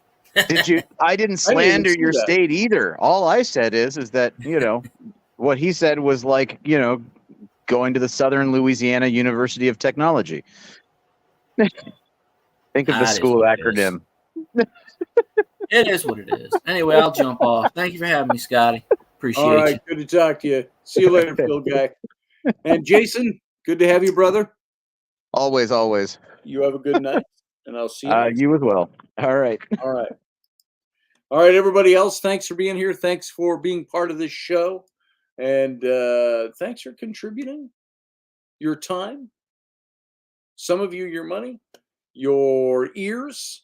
Did you? I didn't slander your state either. All I said is that, what he said was like, going to the Southern Louisiana University of Technology. Think of the school acronym. It is what it is. Anyway, I'll jump off. Thank you for having me, Scotty. Appreciate you. All right, good to talk to you. See you later, Phil guy. And Jason, good to have you, brother. Always, always. You have a good night, and I'll see you. You as well. All right. All right. All right, everybody else, thanks for being here. Thanks for being part of this show. And thanks for contributing your time. Some of you, your money, your ears,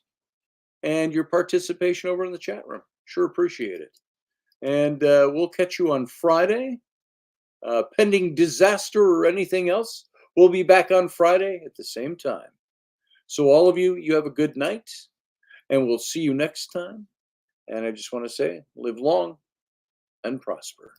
and your participation over in the chat room. Sure appreciate it. And we'll catch you on Friday. Pending disaster or anything else, we'll be back on Friday at the same time. So all of you, you have a good night, and we'll see you next time. And I just want to say, live long and prosper.